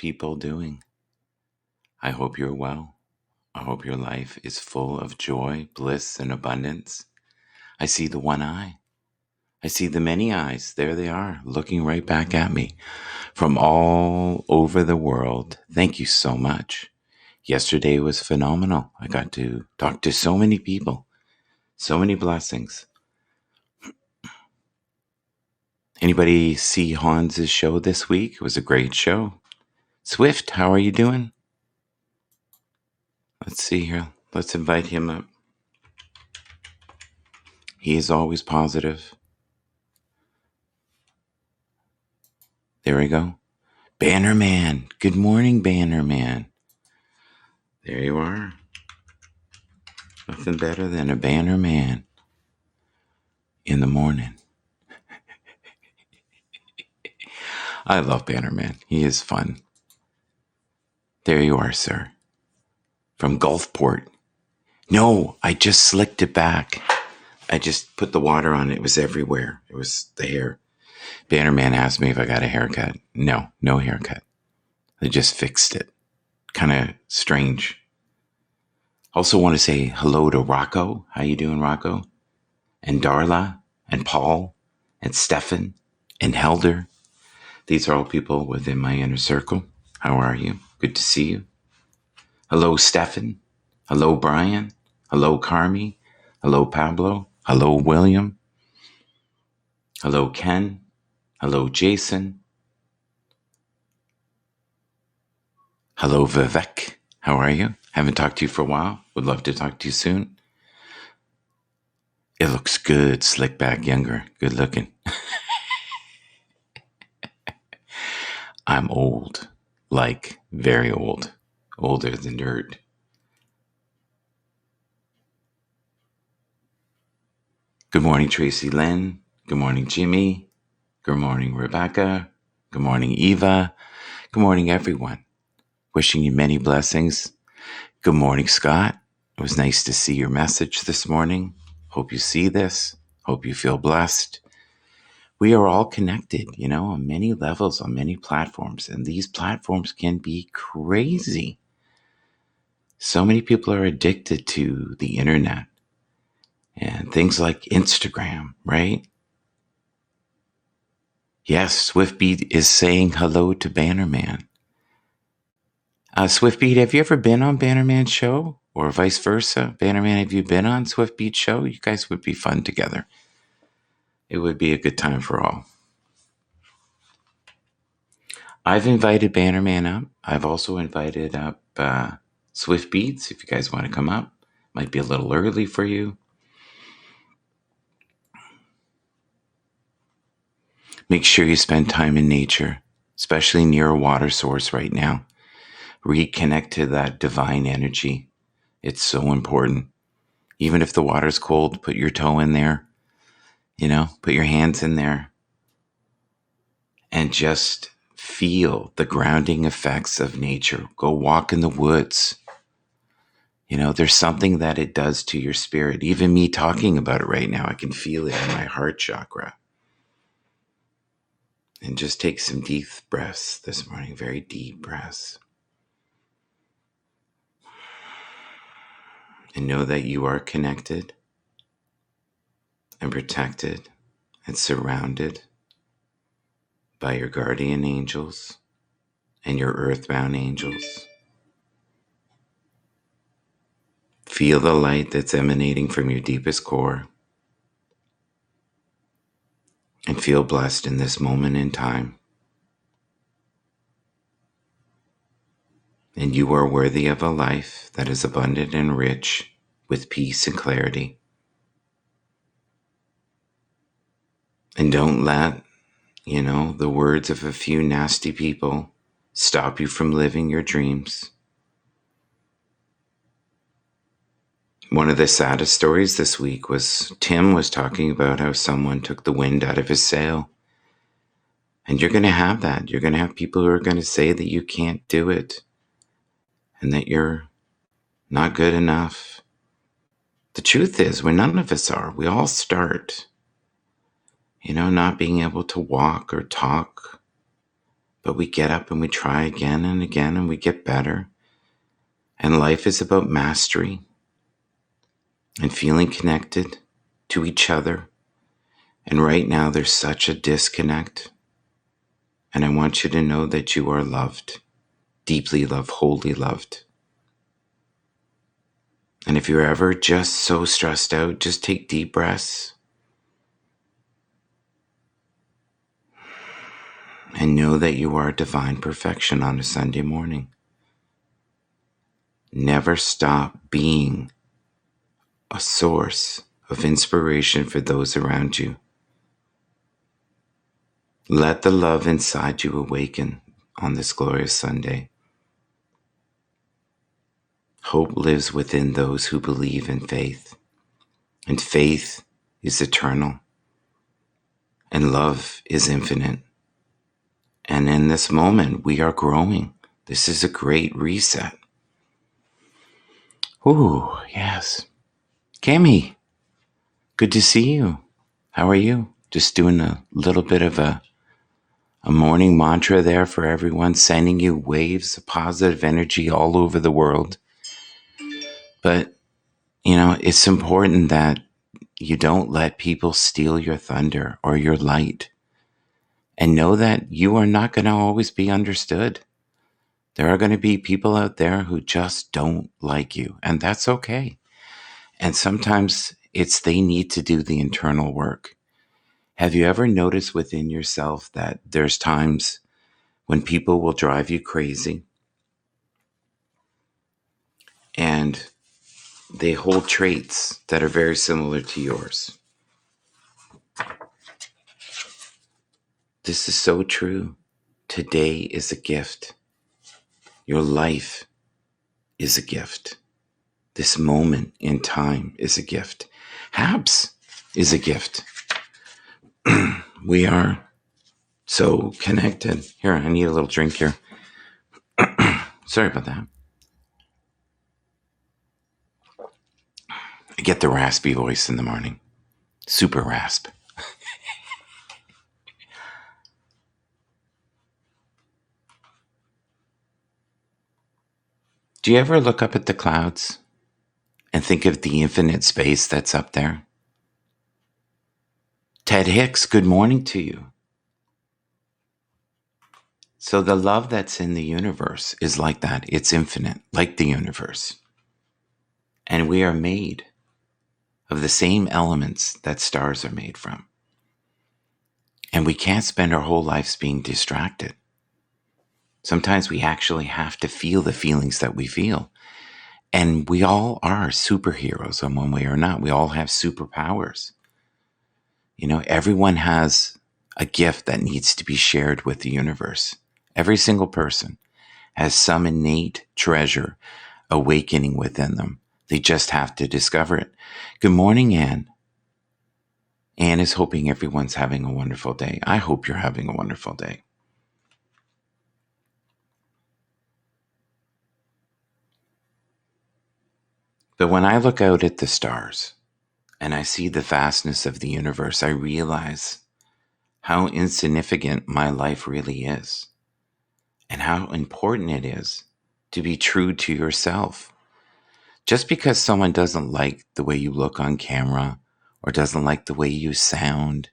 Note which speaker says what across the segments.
Speaker 1: people doing? I hope you're well. I hope your life is full of joy, bliss, and abundance. I see the one eye. I see the many eyes. There they are, looking right back at me from all over the world. Thank you so much. Yesterday was phenomenal. I got to talk to so many people, so many blessings. Anybody see Hans's show this week? It was a great show. Swift, how are you doing? Let's see here. Let's invite him up. He is always positive. There we go. Bannerman. Good morning, Bannerman. There you are. Nothing better than a Bannerman in the morning. I love Bannerman. He is fun. There you are, sir. From Gulfport. No, I just slicked it back. I just put the water on it. It was everywhere. It was the hair. Bannerman asked me if I got a haircut. No haircut. I just fixed it. Kind of strange. Also want to say hello to Rocco. How you doing, Rocco? And Darla, and Paul, and Stefan, and Helder. These are all people within my inner circle. How are you? Good to see you. Hello, Stefan. Hello, Brian. Hello, Carmi. Hello, Pablo. Hello, William. Hello, Ken. Hello, Jason. Hello, Vivek. How are you? Haven't talked to you for a while. Would love to talk to you soon. It looks good, slick back, younger, good looking. I'm old, like very old, older than dirt. Good morning, Tracy Lynn. Good morning, Jimmy. Good morning, Rebecca. Good morning, Eva. Good morning, everyone. Wishing you many blessings. Good morning, Scott. It was nice to see your message this morning. Hope you see this. Hope you feel blessed. We are all connected, on many levels, on many platforms, and these platforms can be crazy. So many people are addicted to the internet and things like Instagram, right? Yes, Swiftbeat is saying hello to Bannerman. Swiftbeat, have you ever been on Bannerman's show? Or vice versa? Bannerman, have you been on Swiftbeat's show? You guys would be fun together. It would be a good time for all. I've invited Bannerman up. I've also invited up Swiftbeats, if you guys want to come up. Might be a little early for you. Make sure you spend time in nature, especially near a water source right now. Reconnect to that divine energy. It's so important. Even if the water's cold, put your toe in there, put your hands in there and just feel the grounding effects of nature. Go walk in the woods. There's something that it does to your spirit. Even me talking about it right now, I can feel it in my heart chakra. And just take some deep breaths this morning, very deep breaths. And know that you are connected and protected and surrounded by your guardian angels and your earthbound angels. Feel the light that's emanating from your deepest core and feel blessed in this moment in time. And you are worthy of a life that is abundant and rich with peace and clarity. And don't let, the words of a few nasty people stop you from living your dreams. One of the saddest stories this week was Tim was talking about how someone took the wind out of his sail. And you're going to have that. You're going to have people who are going to say that you can't do it and that you're not good enough. The truth is, none of us are. We all start, not being able to walk or talk, But we get up and we try again and again and we get better. And life is about mastery and feeling connected to each other. And right now there's such a disconnect. And I want you to know that you are loved, deeply loved, wholly loved. And if you're ever just so stressed out, just take deep breaths and know that you are divine perfection on a Sunday morning. Never stop being a source of inspiration for those around you. Let the love inside you awaken on this glorious Sunday. Hope lives within those who believe in faith, and faith is eternal, and love is infinite. And in this moment, we are growing. This is a great reset. Ooh, yes. Cami, good to see you. How are you? Just doing a little bit of a morning mantra there for everyone, sending you waves of positive energy all over the world. But, it's important that you don't let people steal your thunder or your light. And know that you are not going to always be understood. There are going to be people out there who just don't like you, and that's okay. And sometimes they need to do the internal work. Have you ever noticed within yourself that there's times when people will drive you crazy and they hold traits that are very similar to yours? This is so true. Today is a gift. Your life is a gift. This moment in time is a gift. Habs is a gift. We are so connected. Here, I need a little drink here. Sorry about that. I get the raspy voice in the morning. Super rasp. Do you ever look up at the clouds and think of the infinite space that's up there? Ted Hicks, good morning to you. So the love that's in the universe is like that. It's infinite, like the universe. And we are made of the same elements that stars are made from. And we can't spend our whole lives being distracted. Sometimes we actually have to feel the feelings that we feel. And we all are superheroes in one way or not. We all have superpowers. Everyone has a gift that needs to be shared with the universe. Every single person has some innate treasure awakening within them. They just have to discover it. Good morning, Anne. Anne is hoping everyone's having a wonderful day. I hope you're having a wonderful day. But when I look out at the stars and I see the vastness of the universe, I realize how insignificant my life really is and how important it is to be true to yourself. Just because someone doesn't like the way you look on camera or doesn't like the way you sound,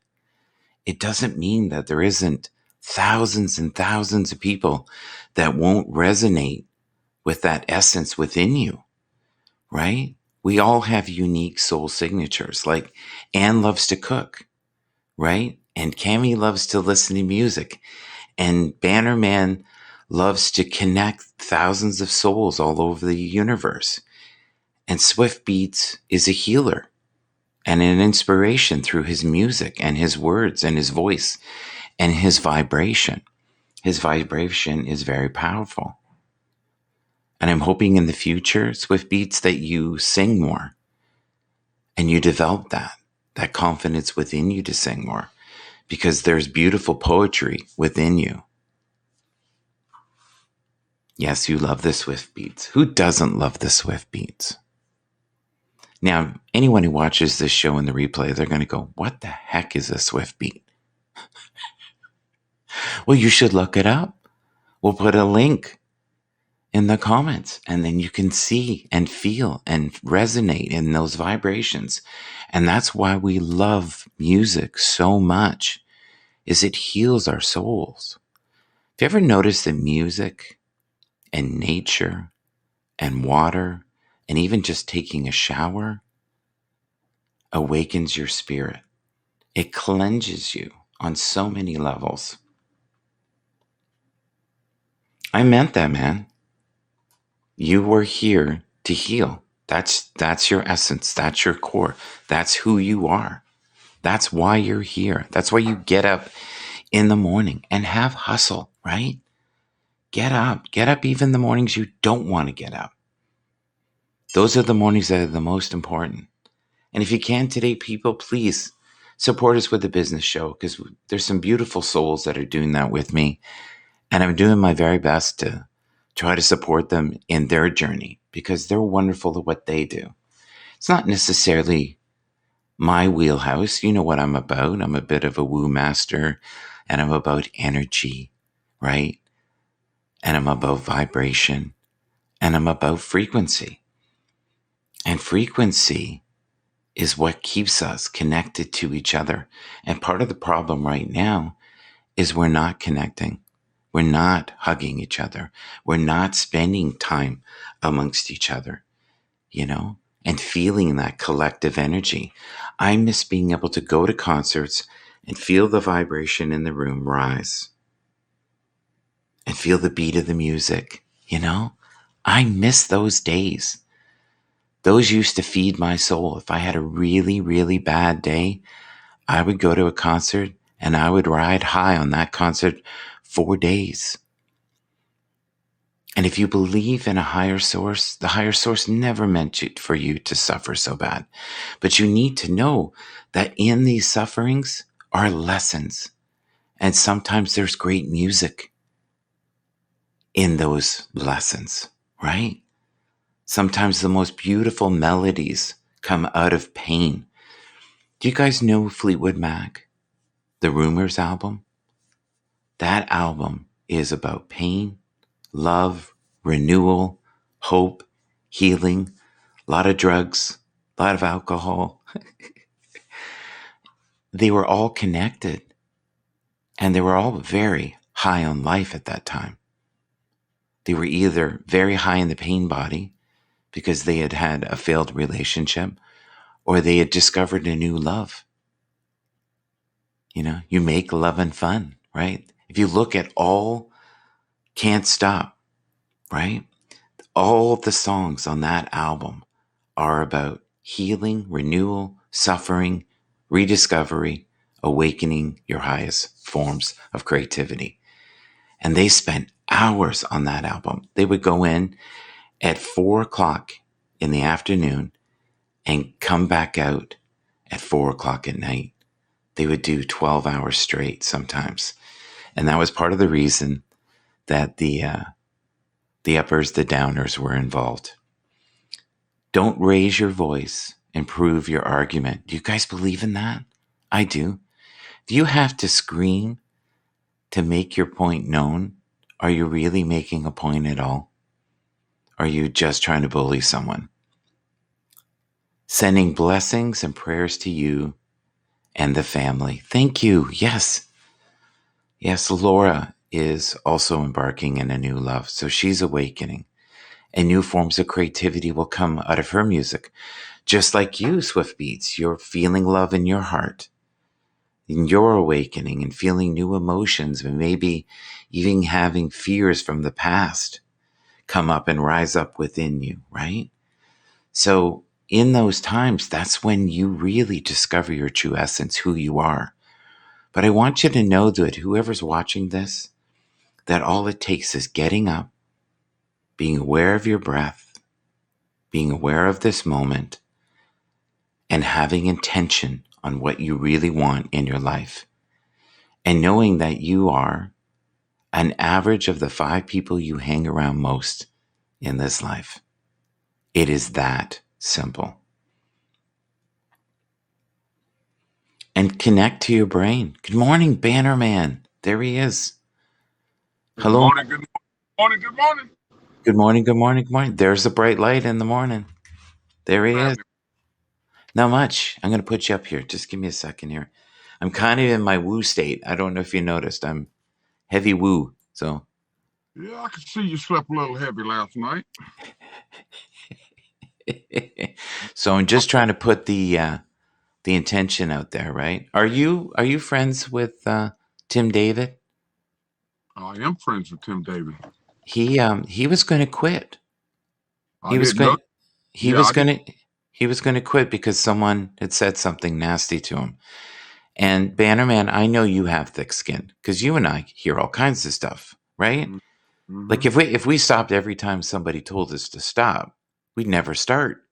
Speaker 1: it doesn't mean that there isn't thousands and thousands of people that won't resonate with that essence within you, right? We all have unique soul signatures. Like Anne loves to cook, right? And Cami loves to listen to music. And Bannerman loves to connect thousands of souls all over the universe. And Swift Beats is a healer and an inspiration through his music and his words and his voice and his vibration. His vibration is very powerful. And I'm hoping in the future, Swift Beats, that you sing more and you develop that confidence within you to sing more, because there's beautiful poetry within you. Yes, you love the Swift Beats. Who doesn't love the Swift Beats? Now, anyone who watches this show in the replay, they're going to go, what the heck is a Swift Beat? Well, you should look it up. We'll put a link in the comments, and then you can see and feel and resonate in those vibrations. And that's why we love music so much, is it heals our souls. Have you ever noticed that music and nature and water and even just taking a shower awakens your spirit? It cleanses you on so many levels. I meant that, man. You were here to heal. That's your essence. That's your core. That's who you are. That's why you're here. That's why you get up in the morning and have hustle, right? Get up. Get up even the mornings you don't want to get up. Those are the mornings that are the most important. And if you can today, people, please support us with the business show, because there's some beautiful souls that are doing that with me. And I'm doing my very best to try to support them in their journey, because they're wonderful at what they do. It's not necessarily my wheelhouse. You know what I'm about. I'm a bit of a woo master, and I'm about energy, right? And I'm about vibration, and I'm about frequency. And frequency is what keeps us connected to each other. And part of the problem right now is we're not connecting. We're not hugging each other. We're not spending time amongst each other, and feeling that collective energy. I miss being able to go to concerts and feel the vibration in the room rise and feel the beat of the music, I miss those days. Those used to feed my soul. If I had a really, really bad day, I would go to a concert and I would ride high on that concert for days. And if you believe in a higher source, the higher source never meant for you to suffer so bad. But you need to know that in these sufferings are lessons. And sometimes there's great music in those lessons, right? Sometimes the most beautiful melodies come out of pain. Do you guys know Fleetwood Mac, the Rumors album? That album is about pain, love, renewal, hope, healing, a lot of drugs, a lot of alcohol. They were all connected, and they were all very high on life at that time. They were either very high in the pain body because they had had a failed relationship, or they had discovered a new love. You make love and fun, right? If you look at all Can't Stop, right? All the songs on that album are about healing, renewal, suffering, rediscovery, awakening your highest forms of creativity. And they spent hours on that album. They would go in at 4:00 in the afternoon and come back out at 4:00 at night. They would do 12 hours straight sometimes. And that was part of the reason that the uppers, the downers were involved. Don't raise your voice and prove your argument. Do you guys believe in that? I do. Do you have to scream to make your point known? Are you really making a point at all? Are you just trying to bully someone? Sending blessings and prayers to you and the family. Thank you. Yes. Yes, Laura is also embarking in a new love. So she's awakening. And new forms of creativity will come out of her music. Just like you, Swift Beats, you're feeling love in your heart. And you're awakening and feeling new emotions, and maybe even having fears from the past come up and rise up within you, right? So in those times, that's when you really discover your true essence, who you are. But I want you to know that whoever's watching this, that all it takes is getting up, being aware of your breath, being aware of this moment, and having intention on what you really want in your life. And knowing that you are an average of the 5 people you hang around most in this life. It is that simple. And connect to your brain. Good morning, Bannerman. There he is.
Speaker 2: Good
Speaker 1: Hello.
Speaker 2: morning, good morning, good morning.
Speaker 1: Good morning. Good morning. Good morning. There's a bright light in the morning. There
Speaker 2: What's
Speaker 1: he is.
Speaker 2: happening?
Speaker 1: Not much. I'm going to put you up here. Just give me a second here. I'm kind of in my woo state. I don't know if you noticed. I'm heavy woo. So,
Speaker 2: Yeah, I can see you slept a little heavy last night.
Speaker 1: so I'm just trying to put the intention out there, right? Are you friends with Tim David?
Speaker 2: I am friends with Tim David.
Speaker 1: He was going to quit.
Speaker 2: I
Speaker 1: He was
Speaker 2: didn't know.
Speaker 1: going he
Speaker 2: Yeah,
Speaker 1: was
Speaker 2: I did.
Speaker 1: going to he was going to quit because someone had said something nasty to him. And Bannerman, I know you have thick skin because you and I hear all kinds of stuff, right?
Speaker 2: Mm-hmm.
Speaker 1: Like if we stopped every time somebody told us to stop, we'd never start.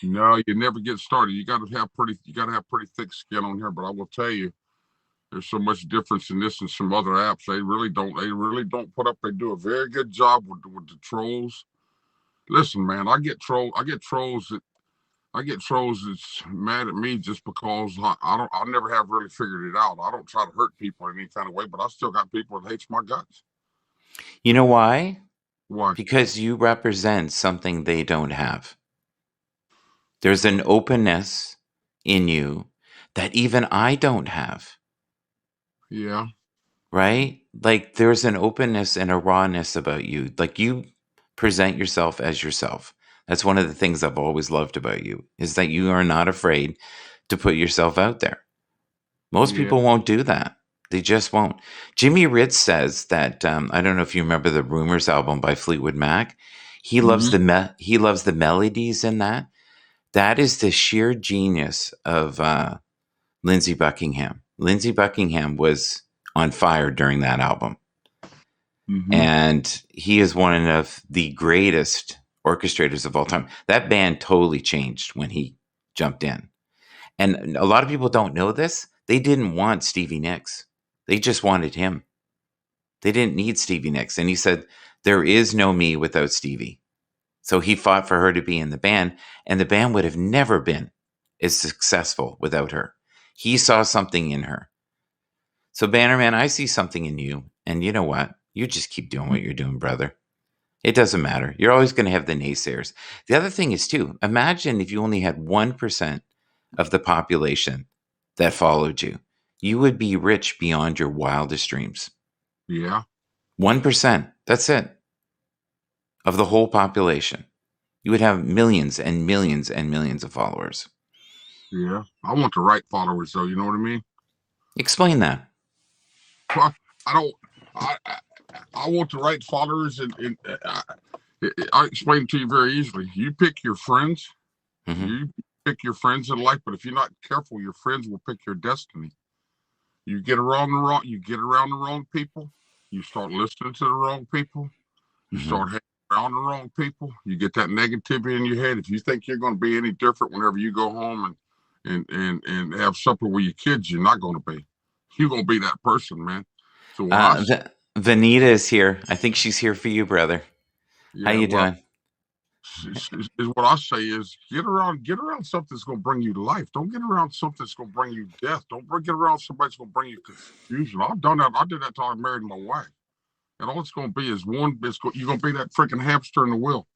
Speaker 2: No, you never get started. You got to have pretty thick skin on here. But I will tell you, there's so much difference in this and some other apps. They really don't put up. They do a very good job with the trolls. Listen, man, I get trolls that's mad at me just because I never have really figured it out. I don't try to hurt people in any kind of way, but I still got people that hates my guts.
Speaker 1: You know why?
Speaker 2: Why?
Speaker 1: Because you represent something they don't have. There's an openness in you that even I don't have,
Speaker 2: Yeah,
Speaker 1: right? Like there's an openness and a rawness about you. Like you present yourself as yourself. That's one of the things I've always loved about you is that you are not afraid to put yourself out there. Most
Speaker 2: yeah.
Speaker 1: people won't do that. They just won't. Jimmy Ritz says that I don't know if you remember the Rumors album by Fleetwood Mac. He loves
Speaker 2: Hmm.
Speaker 1: he loves the melodies in that. That is the sheer genius of Lindsey Buckingham. Lindsey Buckingham was on fire during that album,
Speaker 2: Hmm.
Speaker 1: and he is one of the greatest orchestrators of all time. That band totally changed when he jumped in. And a lot of people don't know this. They didn't want Stevie Nicks. They just wanted him. They didn't need Stevie Nicks. And he said, there is no me without Stevie. So he fought for her to be in the band, and the band would have never been as successful without her. He saw something in her. So, Bannerman, I see something in you. And you know what? You just keep doing what you're doing, brother. It doesn't matter. You're always going to have the naysayers. The other thing is, too, imagine if you only had 1% of the population that followed you. You would be rich beyond your wildest dreams.
Speaker 2: Yeah,
Speaker 1: 1%. That's it. Of the whole population. You would have millions and millions and millions of followers.
Speaker 2: yeah. I want the right followers, though. You know what I mean?
Speaker 1: Explain that.
Speaker 2: Well, I don't. I want the right followers, I explain it to you very easily. You pick your friends.
Speaker 1: Hmm.
Speaker 2: You pick your friends in life, but if you're not careful, your friends will pick your destiny. You get around the wrong people. You start listening to the wrong people. You
Speaker 1: Hmm.
Speaker 2: start hanging around the wrong people. You get that negativity in your head. If you think you're going to be any different whenever you go home and have supper with your kids, you're not going to be. You're going to be that person, man. So what I say,
Speaker 1: Vanita is here. I think she's here for you, brother. How
Speaker 2: yeah,
Speaker 1: you
Speaker 2: well,
Speaker 1: doing?
Speaker 2: is what I say is get around something that's going to bring you life. Don't get around something that's going to bring you death. Get around somebody that's going to bring you confusion. I've done that. I did that till I married my wife. And all it's going to be is you're going to be that freaking hamster in the wheel.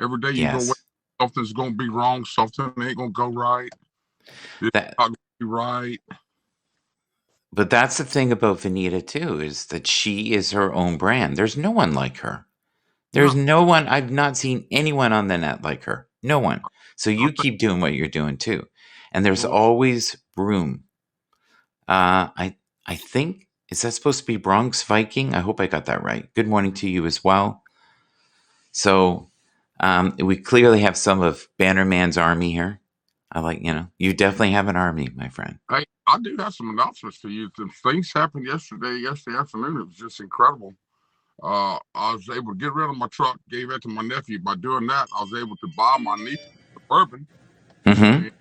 Speaker 2: Every day you're going to wait.
Speaker 1: Yes.
Speaker 2: Something's going to be wrong. Something ain't going to go right. It's
Speaker 1: That
Speaker 2: not going to be right.
Speaker 1: but that's the thing about Vanita too, is that she is her own brand. There's no one like her. There's
Speaker 2: No,
Speaker 1: no one, I've not seen anyone on the net like her. No one. So
Speaker 2: I
Speaker 1: you
Speaker 2: think
Speaker 1: keep doing what you're doing too. And there's
Speaker 2: well,
Speaker 1: always room. I think, is that supposed to be Bronx Viking? I hope I got that right. Good morning to you as well. So we clearly have some of Bannerman's army here. I like, you definitely have an army, my friend.
Speaker 2: hey, I do have some announcements for you. Things happened yesterday afternoon. It was just incredible. I was able to get rid of my truck, gave it to my nephew. By doing that, I was able to buy my niece a Suburban.
Speaker 1: Mm-hmm.
Speaker 2: And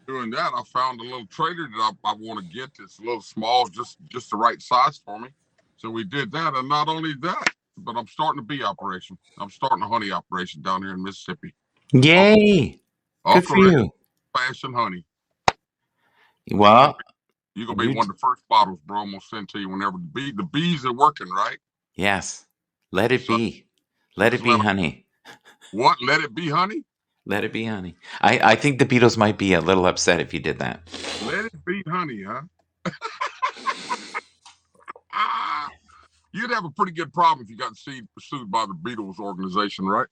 Speaker 2: doing that, I found a little trailer that I want to get. It's a little small, just the right size for me. So we did that, and not only that, but I'm starting a bee operation. I'm starting a honey operation down here in Mississippi.
Speaker 1: Yay! Good for
Speaker 2: Operation
Speaker 1: you.
Speaker 2: Fashion Honey.
Speaker 1: Well,
Speaker 2: You're gonna be one of the first bottles, bro. I'm gonna send to you whenever the bees are working, right?
Speaker 1: Yes. Let it
Speaker 2: So
Speaker 1: be. Let it
Speaker 2: just
Speaker 1: be,
Speaker 2: let them,
Speaker 1: honey.
Speaker 2: what? Let it be, honey.
Speaker 1: Let it be, honey. I think the Beatles might be a little upset if you did that.
Speaker 2: Let it be, honey, huh? Ah, you'd have a pretty good problem if you got sued by the Beatles organization, right?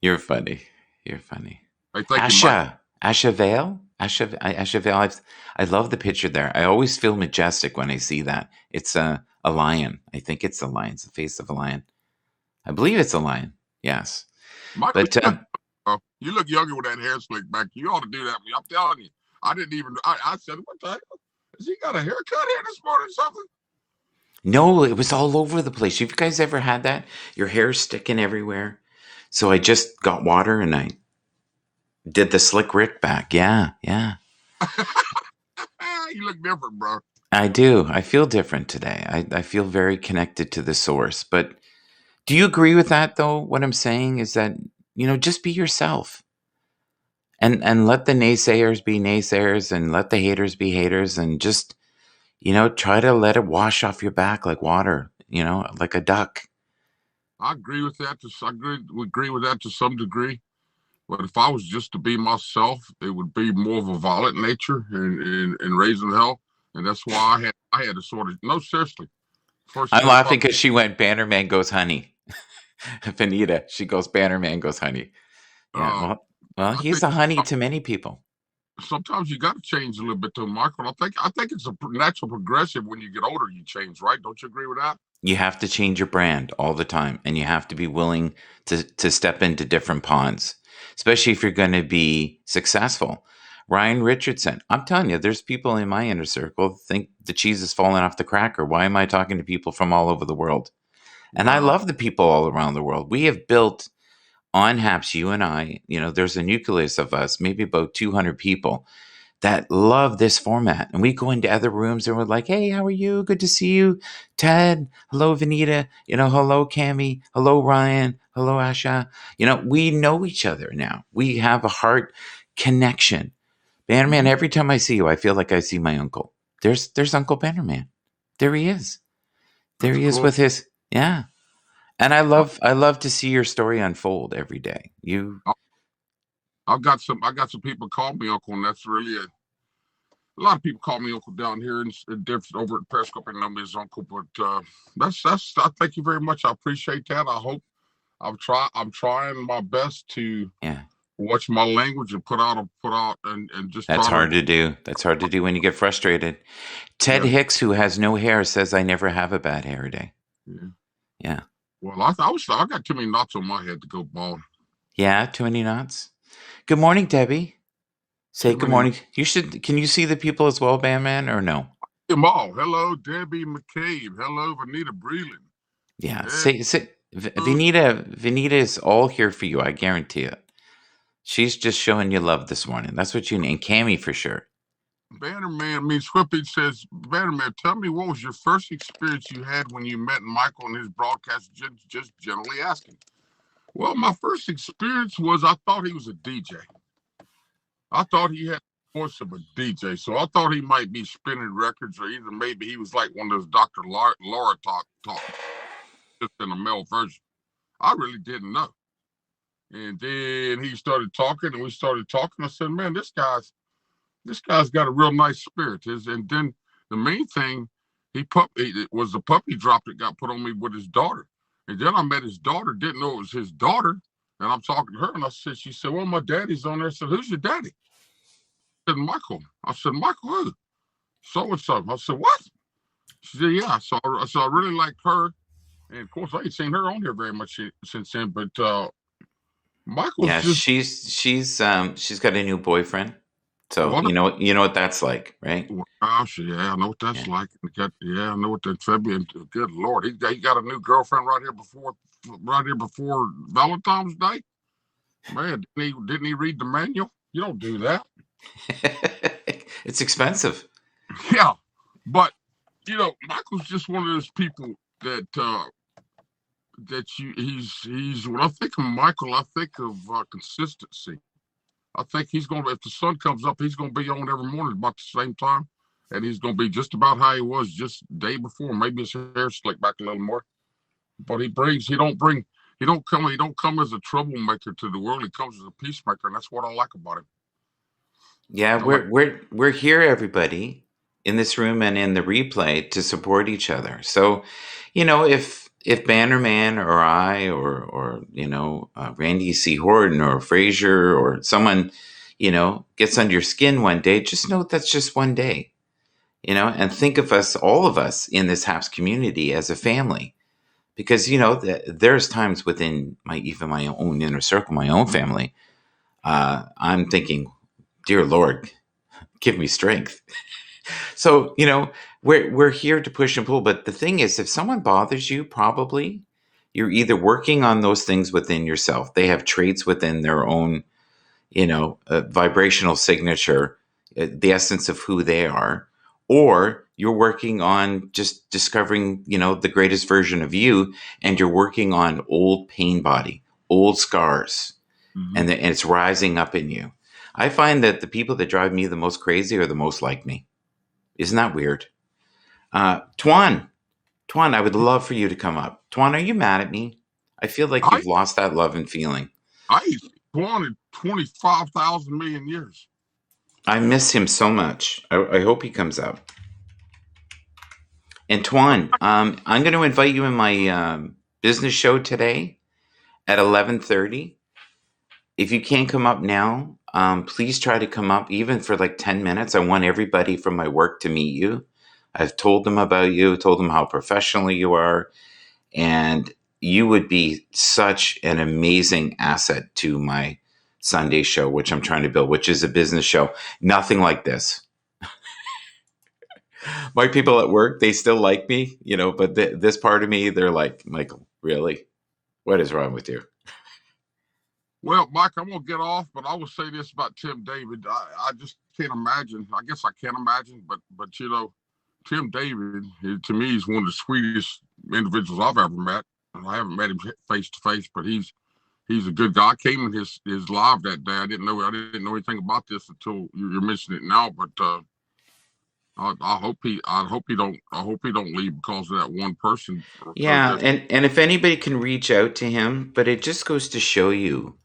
Speaker 1: You're funny. You're funny.
Speaker 2: They think you might.
Speaker 1: Asha Vale? Asha Vale. I love the picture there. I always feel majestic when I see that. It's a lion. I think it's a lion. It's the face of a lion. I believe it's a lion. Yes.
Speaker 2: Michael,
Speaker 1: But
Speaker 2: you look younger with that hair slick back. You ought to do that. I'm telling you. I didn't even. I said, what the hell? Has he got a haircut here this morning or something?
Speaker 1: no, it was all over the place. You guys ever had that? Your hair's sticking everywhere. So I just got water and I did the slick Rick back. Yeah, yeah.
Speaker 2: You look different, bro.
Speaker 1: I do. I feel different today. I feel very connected to the source. But do you agree with that, though? What I'm saying is that, just be yourself. And let the naysayers be naysayers and let the haters be haters and just, try to let it wash off your back like water, like a duck.
Speaker 2: I agree with that. I agree with that to some degree. But if I was just to be myself, it would be more of a violent nature and raising hell. And that's why I had to sort of no, seriously. First
Speaker 1: I'm
Speaker 2: 25.
Speaker 1: laughing because she went Bannerman goes honey. Vanita, she goes Bannerman goes honey. Yeah, well,
Speaker 2: I
Speaker 1: he's
Speaker 2: think
Speaker 1: a honey to many people.
Speaker 2: sometimes you got to change a little bit to Michael. I think it's a natural progressive when you get older. You change, right? Don't you agree with that?
Speaker 1: You have to change your brand all the time, and you have to be willing to step into different ponds, especially if you're going to be successful. Ryan Richardson, I'm telling you, there's people in my inner circle think the cheese is falling off the cracker. Why am I talking to people from all over the world? And I
Speaker 2: Well,
Speaker 1: love the people all around the world. We have built on HAPS, you and I, there's a nucleus of us, maybe about 200 people that love this format. And we go into other rooms and we're like, hey, how are you? Good to see you. Ted. Hello, Vanita. Hello, Cami. Hello, Ryan. Hello, Asha. We know each other now. We have a heart connection. Bannerman, every time I see you, I feel like I see my uncle. There's Uncle Bannerman. There he is. There
Speaker 2: that's
Speaker 1: he is
Speaker 2: cool.
Speaker 1: with his, yeah. And I love to see your story unfold every day.
Speaker 2: I got some people call me uncle, and that's really a lot of people call me uncle down here and different over at Periscope and know me as uncle. But that's. I thank you very much. I appreciate that. I hope I'm trying my best to
Speaker 1: Yeah.
Speaker 2: watch my language and put out and just
Speaker 1: That's
Speaker 2: try to.
Speaker 1: hard to do. That's hard to do when you get frustrated. Ted
Speaker 2: Yeah,
Speaker 1: Hicks, who has no hair, says I never have a bad hair day.
Speaker 2: yeah.
Speaker 1: Yeah.
Speaker 2: Well, I got too many knots on my head to go bald.
Speaker 1: Yeah, too many knots. Good morning, Debbie. Say
Speaker 2: Too
Speaker 1: good
Speaker 2: many.
Speaker 1: morning. Can you see the people as well, Bandman, or no?
Speaker 2: Them all. Hello, Debbie McCabe. Hello, Vanita Breland.
Speaker 1: Yeah.
Speaker 2: Hello,
Speaker 1: Say Vanita is all here for you, I guarantee it. She's just showing you love this morning. That's what you need. And Cammy for sure.
Speaker 2: Bannerman means Swippy says, Bannerman, tell me what was your first experience you had when you met Michael and his broadcast? Just generally asking. Well, my first experience was I thought he was a DJ. I thought he had the voice of a DJ, so I thought he might be spinning records, or either maybe he was like one of those Dr. Laura talk, just in a male version. I really didn't know. And then he started talking, and we started talking. I said, "Man, this guy's got a real nice spirit." And then the main thing, it was the puppy drop that got put on me with his daughter. And then I met his daughter, didn't know it was his daughter. And I'm talking to her, and she said, "Well, my daddy's on there." I said, "Who's your daddy?" I said, "Michael." I said, "Michael who?" So and so. I said, "What?" She said, "Yeah." So I really like her. And of course, I ain't seen her on here very much since then. But Michael's
Speaker 1: Yeah,
Speaker 2: just
Speaker 1: she's got a new boyfriend. So
Speaker 2: what.
Speaker 1: you know what that's like, right?
Speaker 2: Gosh, yeah, I know what that's
Speaker 1: Yeah.
Speaker 2: like. I know what that February. Good Lord, he got a new girlfriend right here before Valentine's Day. Man, didn't he read the manual? You don't do that.
Speaker 1: It's expensive.
Speaker 2: Yeah, but Michael's just one of those people that he's when I think of Michael, I think of consistency. I think he's going to, if the sun comes up, he's going to be on every morning about the same time. and he's gonna be just about how he was just the day before. Maybe his hair slicked back a little more, but he don't come as a troublemaker to the world. He comes as a peacemaker, and that's what I like about him.
Speaker 1: Yeah,
Speaker 2: I like,
Speaker 1: we're here, everybody, in this room and in the replay to support each other. So, if Bannerman or I or Randy C. Horton or Frazier or someone, gets under your skin one day, just know that's just one day, and think of us, all of us in this HAPS community as a family. Because, there's times within my own inner circle, my own family, I'm thinking, dear Lord, give me strength. So, we're here to push and pull. But the thing is, if someone bothers you, probably you're either working on those things within yourself. They have traits within their own, vibrational signature, the essence of who they are, or you're working on just discovering, the greatest version of you, and you're working on old pain body, old scars, and it's rising up in you. I find that the people that drive me the most crazy are the most like me. Isn't that weird? Tuan, I would love for you to come up. Tuan, are you mad at me? I feel like you've lost that love and feeling.
Speaker 2: I wanted 25,000 million years.
Speaker 1: I miss him so much. I hope he comes up. And Tuan, I'm going to invite you in my business show today at 11:30. If you can't come up now, please try to come up even for like 10 minutes. I want everybody from my work to meet you. I've told them about you, told them how professional you are, and you would be such an amazing asset to my Sunday show, which I'm trying to build, which is a business show. Nothing like this. My people at work, they still like me, but this part of me, they're like, Michael, really? What is wrong with you?
Speaker 2: Well, Mike, I'm gonna get off, but I will say this about Tim David. I just can't imagine. I guess I can't imagine, but Tim David, to me, is one of the sweetest individuals I've ever met. And I haven't met him face to face, but he's a good guy. I came in his live that day. I didn't know anything about this until you're mentioning it now. But I hope he don't leave because of that one person.
Speaker 1: Yeah, and if anybody can reach out to him, but it just goes to show you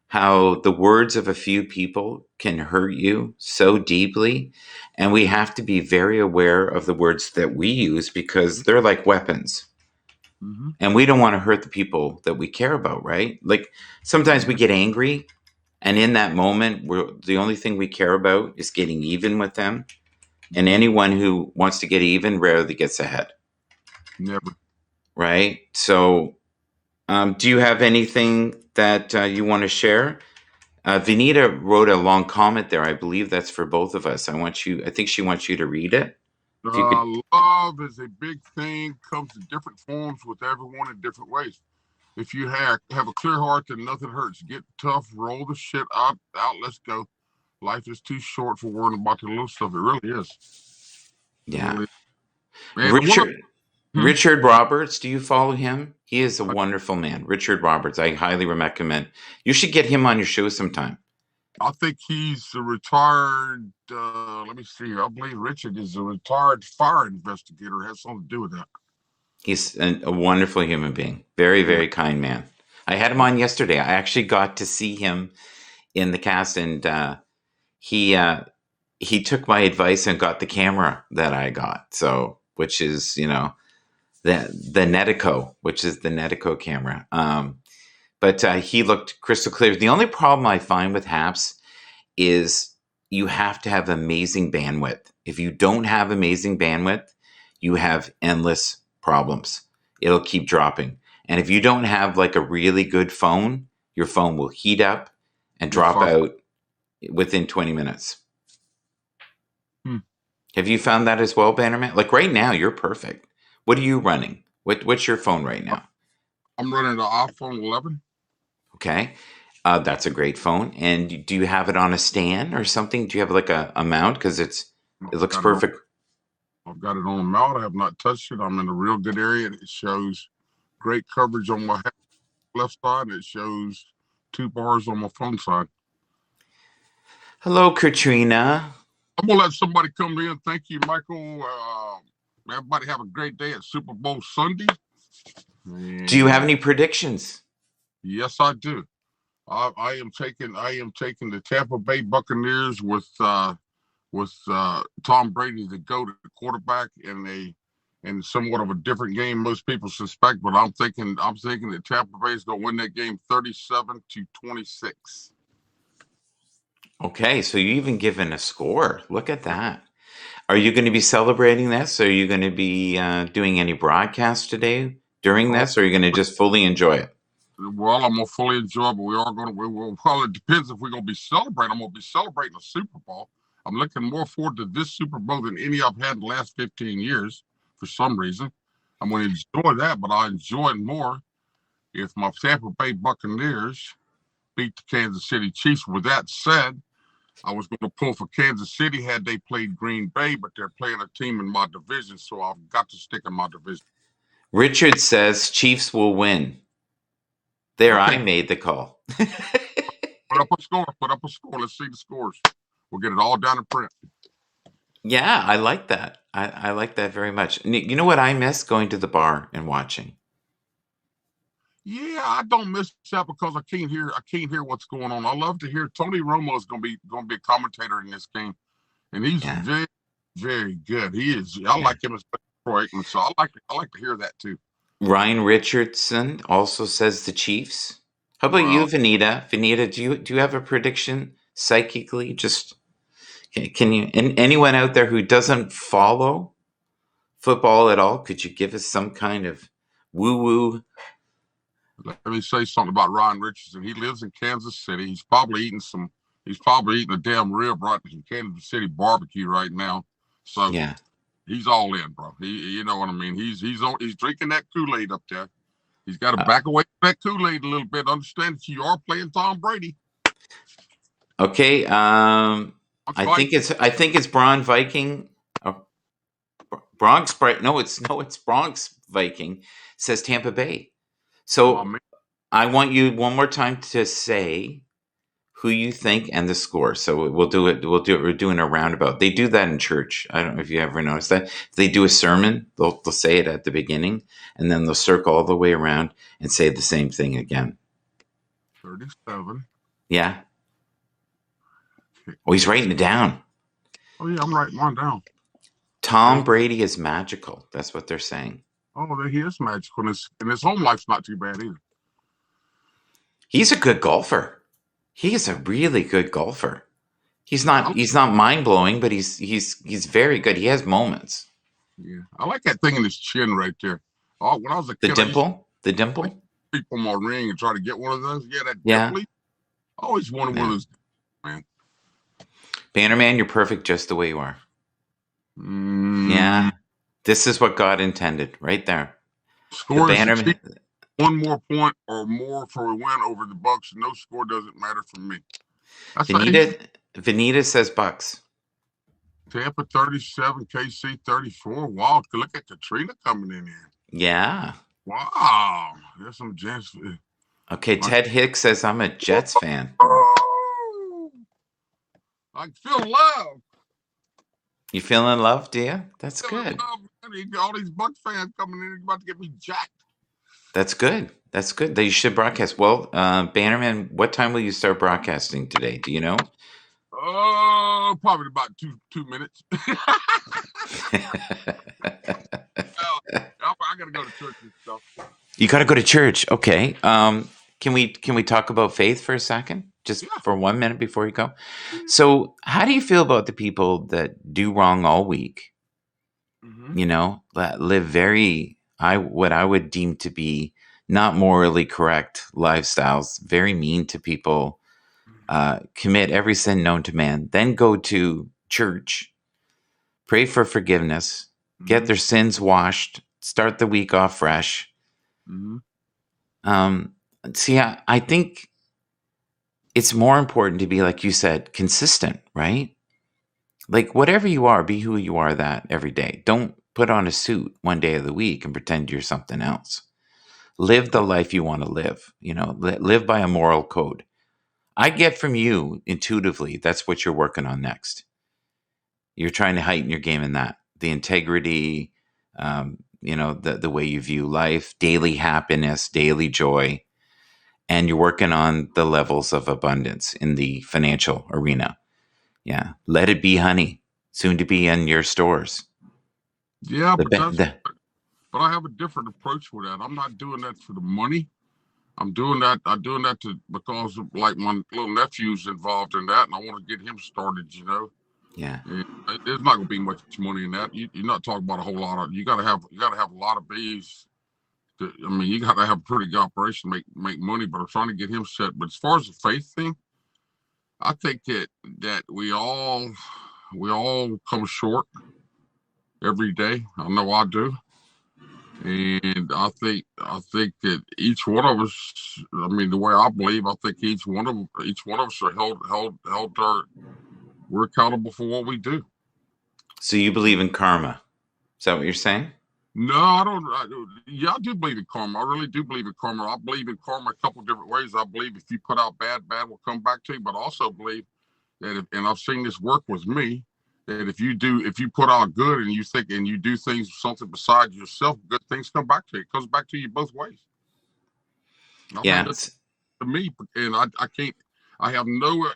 Speaker 1: how the words of a few people can hurt you so deeply. And we have to be very aware of the words that we use because they're like weapons. Mm-hmm. And we don't want to hurt the people that we care about, right? Like sometimes we get angry, and in that moment, the only thing we care about is getting even with them. And anyone who wants to get even rarely gets ahead.
Speaker 2: Never.
Speaker 1: Right? So do you have anything that you want to share? Vinita wrote a long comment there. I believe that's for both of us. I think she wants you to read it.
Speaker 2: Love is a big thing, comes in different forms with everyone in different ways. If you have a clear heart, then nothing hurts. Get tough, roll the shit out, let's go. Life is too short for worrying about the little stuff. It really is.
Speaker 1: Yeah.
Speaker 2: Really is.
Speaker 1: Richard Roberts, do you follow him? He is a wonderful man. Richard Roberts, I highly recommend. You should get him on your show sometime.
Speaker 2: I think he's a retired, let me see, I believe Richard is a retired fire investigator. It has something to do with that.
Speaker 1: He's a wonderful human being. Very, very kind man. I had him on yesterday. I actually got to see him in the cast, and he took my advice and got the camera that I got. So, which is, the Netico, which is the Netico camera. But he looked crystal clear. The only problem I find with HAPS is you have to have amazing bandwidth. If you don't have amazing bandwidth, you have endless problems. It'll keep dropping. And if you don't have like a really good phone, your phone will heat up and drop out within 20 minutes. Have you found that as well, Bannerman? Like right now, you're perfect. What are you running? What's your phone right now?
Speaker 2: I'm running the iPhone 11.
Speaker 1: Okay. That's a great phone. And do you have it on a stand or something? Do you have like a mount? Because it looks perfect.
Speaker 2: I've got it on a mount. I have not touched it. I'm in a real good area. And it shows great coverage on my left side. And it shows 2 bars on my phone side.
Speaker 1: Hello, Katrina.
Speaker 2: I'm gonna let somebody come in. Thank you, Michael. Everybody have a great day at Super Bowl Sunday.
Speaker 1: Do you have any predictions?
Speaker 2: Yes, I do. I am taking the Tampa Bay Buccaneers with Tom Brady to go to the quarterback in somewhat of a different game most people suspect, but I'm thinking that Tampa Bay is going to win that game 37-26.
Speaker 1: Okay, so you even given a score. Look at that. Are you going to be celebrating this? Are you going to be doing any broadcast today during this, or are you going to just fully enjoy it?
Speaker 2: Well, I'm gonna fully enjoy it, but we will probably, depends if we're gonna be celebrating. I'm gonna be celebrating a Super Bowl. I'm looking more forward to this Super Bowl than any I've had in the last 15 years for some reason. I'm gonna enjoy that, but I enjoy it more if my Tampa Bay Buccaneers beat the Kansas City Chiefs. With that said, I was going to pull for Kansas City had they played Green Bay, but they're playing a team in my division, so I've got to stick in my division.
Speaker 1: Richard says Chiefs will win. There, okay. I made the call.
Speaker 2: Put up a score. Let's see the scores. We'll get it all down in print.
Speaker 1: Yeah, I like that. I like that very much. You know what I miss? Going to the bar and watching.
Speaker 2: Yeah, I don't miss that because I can't hear what's going on. I love to hear Tony Romo is going to be a commentator in this game, and he's very, very good. He is. I like him as Troy Aikman, so I like to hear that too.
Speaker 1: Ryan Richardson also says the Chiefs. How about you, Vanita? Vanita, do you have a prediction psychically? Just can you? And anyone out there who doesn't follow football at all, could you give us some kind of woo-woo?
Speaker 2: Let me say something about Ryan Richardson. He lives in Kansas City. He's probably eating a damn rib right from Kansas City barbecue right now. So
Speaker 1: yeah,
Speaker 2: he's all in, bro. You know what I mean. He's drinking that Kool-Aid up there. He's got to back away from that Kool-Aid a little bit. Understand that you are playing Tom Brady.
Speaker 1: Okay. I think it's Braun Viking. Bronx. No, it's Bronx Viking. Says Tampa Bay. So I want you one more time to say who you think and the score. So we'll do it. We're doing a roundabout. They do that in church. I don't know if you ever noticed that. If they do a sermon, they'll say it at the beginning, and then they'll circle all the way around and say the same thing again.
Speaker 2: 37.
Speaker 1: Yeah. Oh, he's writing it down.
Speaker 2: Oh yeah, I'm writing one down.
Speaker 1: Tom Brady is magical. That's what they're saying.
Speaker 2: Oh, he is magical, and his home life's not too bad either.
Speaker 1: He's a good golfer. He is a really good golfer. He's not mind blowing, but he's very good. He has moments.
Speaker 2: Yeah, I like that thing in his chin right there. Oh, when I was a kid,
Speaker 1: the dimple.
Speaker 2: People on my ring and try to get one of those. Yeah, that dimple. I always wanted one of those, man.
Speaker 1: Bannerman, you're perfect just the way you are. Yeah. This is what God intended, right there.
Speaker 2: Score the one more point or more for a win over the Bucks. No score doesn't matter for me.
Speaker 1: Vanita says Bucks.
Speaker 2: Tampa 37, KC 34. Wow, look at Katrina coming in here.
Speaker 1: Yeah.
Speaker 2: Wow, there's some Jets.
Speaker 1: Okay, Ted Hicks says I'm a Jets fan.
Speaker 2: I feel love.
Speaker 1: You feeling love, do you? That's good.
Speaker 2: All these Bucks fans coming in, about to get me jacked.
Speaker 1: That's good. That's good. That you should broadcast. Well, Bannerman, what time will you start broadcasting today? Do you know?
Speaker 2: Probably about two minutes. I gotta go to church and stuff.
Speaker 1: You gotta go to church. Okay. Can we talk about faith for a second? Just for 1 minute before you go. So how do you feel about the people that do wrong all week? Mm-hmm. You know, that live what I would deem to be not morally correct lifestyles, very mean to people, commit every sin known to man, then go to church, pray for forgiveness, get their sins washed, start the week off fresh. Mm-hmm. See, I think it's more important to be, like you said, consistent, right? Like whatever you are, be who you are that every day. Don't put on a suit one day of the week and pretend you're something else. Live the life you want to live, you know, live by a moral code. I get from you intuitively, that's what you're working on next. You're trying to heighten your game in that. The integrity, the way you view life, daily happiness, daily joy, and you're working on the levels of abundance in the financial arena. Yeah. Let it be honey, soon to be in your stores.
Speaker 2: Yeah, but I have a different approach with that. I'm not doing that for the money. I'm doing that because of, like, my little nephew's involved in that, and I want to get him started.
Speaker 1: Yeah.
Speaker 2: And there's not going to be much money in that. You're not talking about a whole lot of. You got to have a lot of bees. You got to have a pretty good operation to make money. But I'm trying to get him set. But as far as the faith thing, I think that we all come short every day. I know I do. And I think that each one of us, the way I believe, I think each one of us are held we're accountable for what we do.
Speaker 1: So you believe in karma? Is that what you're saying?
Speaker 2: No, I don't. I do believe in karma. I really do believe in karma. I believe in karma a couple different ways. I believe if you put out bad will come back to you. But I also believe that, and I've seen this work with me, that if you put out good and you think and you do things something besides yourself, good things come back to you. It comes back to you both ways.
Speaker 1: Yeah.
Speaker 2: To me, and I can't. I have no.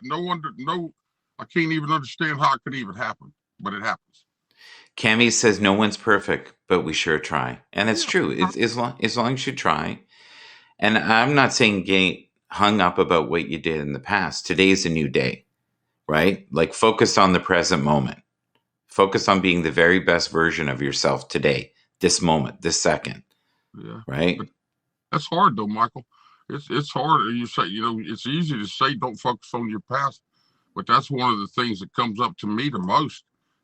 Speaker 2: I can't even understand how it could even happen, but it happens.
Speaker 1: Cami says no one's perfect, but we sure try, and it's true. It's as long as you try. And I'm not saying get hung up about what you did in the past. Today's a new day, right? Like, focus on the present moment. Focus on being the very best version of yourself today, this moment, this second.
Speaker 2: Yeah.
Speaker 1: Right.
Speaker 2: But that's hard though, Michael. It's hard. You say, it's easy to say don't focus on your past, but that's one of the things that comes up to me the most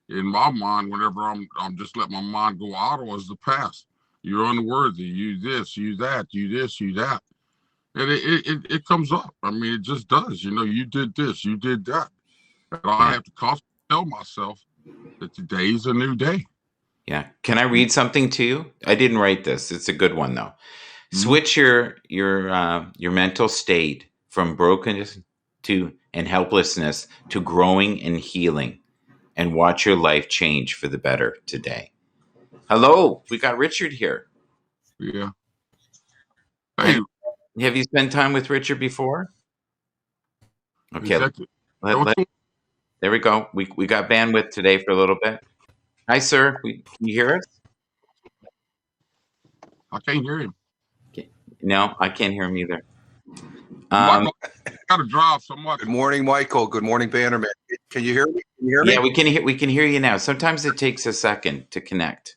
Speaker 2: in my mind whenever I'm just letting my mind go idle is the past. You're unworthy. You this, you that, you this, you that. And it comes up. It just does. You did this, you did that. And I have to constantly tell myself that today's a new day.
Speaker 1: Yeah. Can I read something to you? I didn't write this. It's a good one though. Mm-hmm. Switch your mental state from brokenness and helplessness to growing and healing, and watch your life change for the better today. Hello, we got Richard here.
Speaker 2: Yeah. Hey,
Speaker 1: have you spent time with Richard before? Okay.
Speaker 2: Exactly.
Speaker 1: There we go. We got bandwidth today for a little bit. Hi, sir. Can you hear us?
Speaker 2: I can't hear him.
Speaker 1: No, I can't hear him either.
Speaker 2: Got to drive somewhat.
Speaker 3: Good morning, Michael. Good morning, Bannerman. Can you hear me?
Speaker 1: Yeah, we can hear you now. Sometimes it takes a second to connect.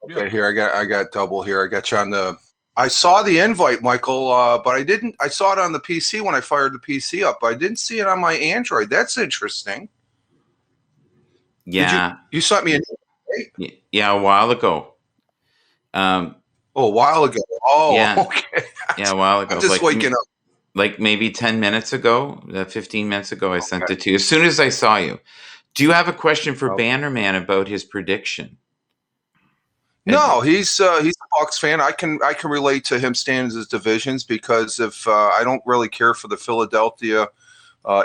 Speaker 3: Okay, here I got double here. I got you on the. I saw the invite, Michael, but I didn't. I saw it on the PC when I fired the PC up. But I didn't see it on my Android. That's interesting.
Speaker 1: Yeah,
Speaker 3: you sent me an invite?
Speaker 1: Yeah, a while ago.
Speaker 3: A while ago. Oh,
Speaker 1: yeah.
Speaker 3: Okay.
Speaker 1: Yeah, a while ago.
Speaker 3: I'm just waking up.
Speaker 1: Like maybe 10 minutes ago, 15 minutes ago, I sent it to you. As soon as I saw you. Do you have a question for Bannerman about his prediction?
Speaker 3: No, he's a Bucs fan. I can relate to him staying in his divisions because if I don't really care for the Philadelphia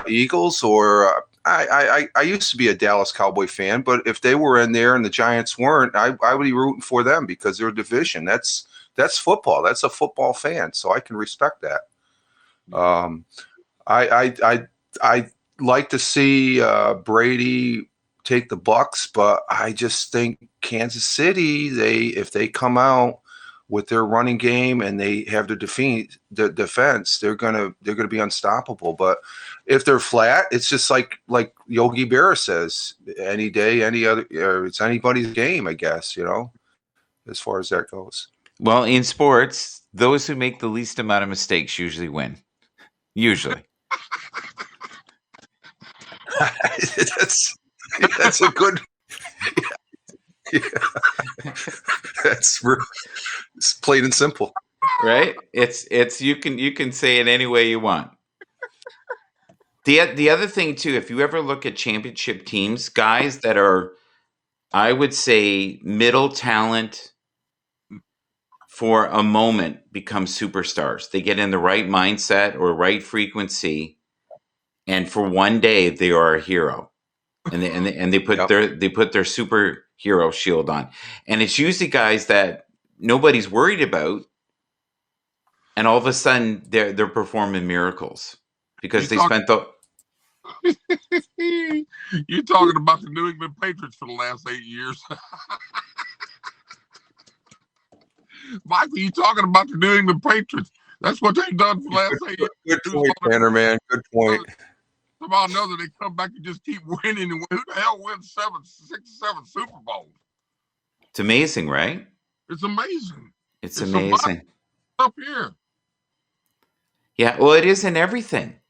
Speaker 3: Eagles, or I used to be a Dallas Cowboy fan, but if they were in there and the Giants weren't, I would be rooting for them because they're a division. That's football. That's a football fan, so I can respect that. I like to see Brady take the Bucs, but I just think Kansas City, if they come out with their running game and they have the defense, they're gonna be unstoppable. But if they're flat, it's just like Yogi Berra says, any day, any other, it's anybody's game, I guess, as far as that goes.
Speaker 1: Well, in sports, those who make the least amount of mistakes usually win. Usually.
Speaker 3: That's a good. Yeah. That's it's plain and simple,
Speaker 1: right? It's you can say it any way you want. The other thing too, if you ever look at championship teams, guys that are, I would say, middle talent for a moment become superstars. They get in the right mindset or right frequency, and for one day they are a hero. and they put
Speaker 3: Yep.
Speaker 1: their superhero shield on, and it's usually guys that nobody's worried about, and all of a sudden they're performing miracles because
Speaker 2: You
Speaker 1: they
Speaker 2: talk-
Speaker 1: spent the
Speaker 2: You're talking about the New England Patriots for the last 8 years. Michael, you talking about the New England Patriots. That's what they've done for the last 8 years.
Speaker 3: Good point, Bannerman. Good point.
Speaker 2: Somehow or another, they come back and just keep winning. And who the hell wins 6, 7 Super Bowls?
Speaker 1: It's amazing, right?
Speaker 2: It's amazing.
Speaker 1: It's
Speaker 2: It's
Speaker 1: amazing.
Speaker 2: Up here.
Speaker 1: Yeah, well, it is in everything.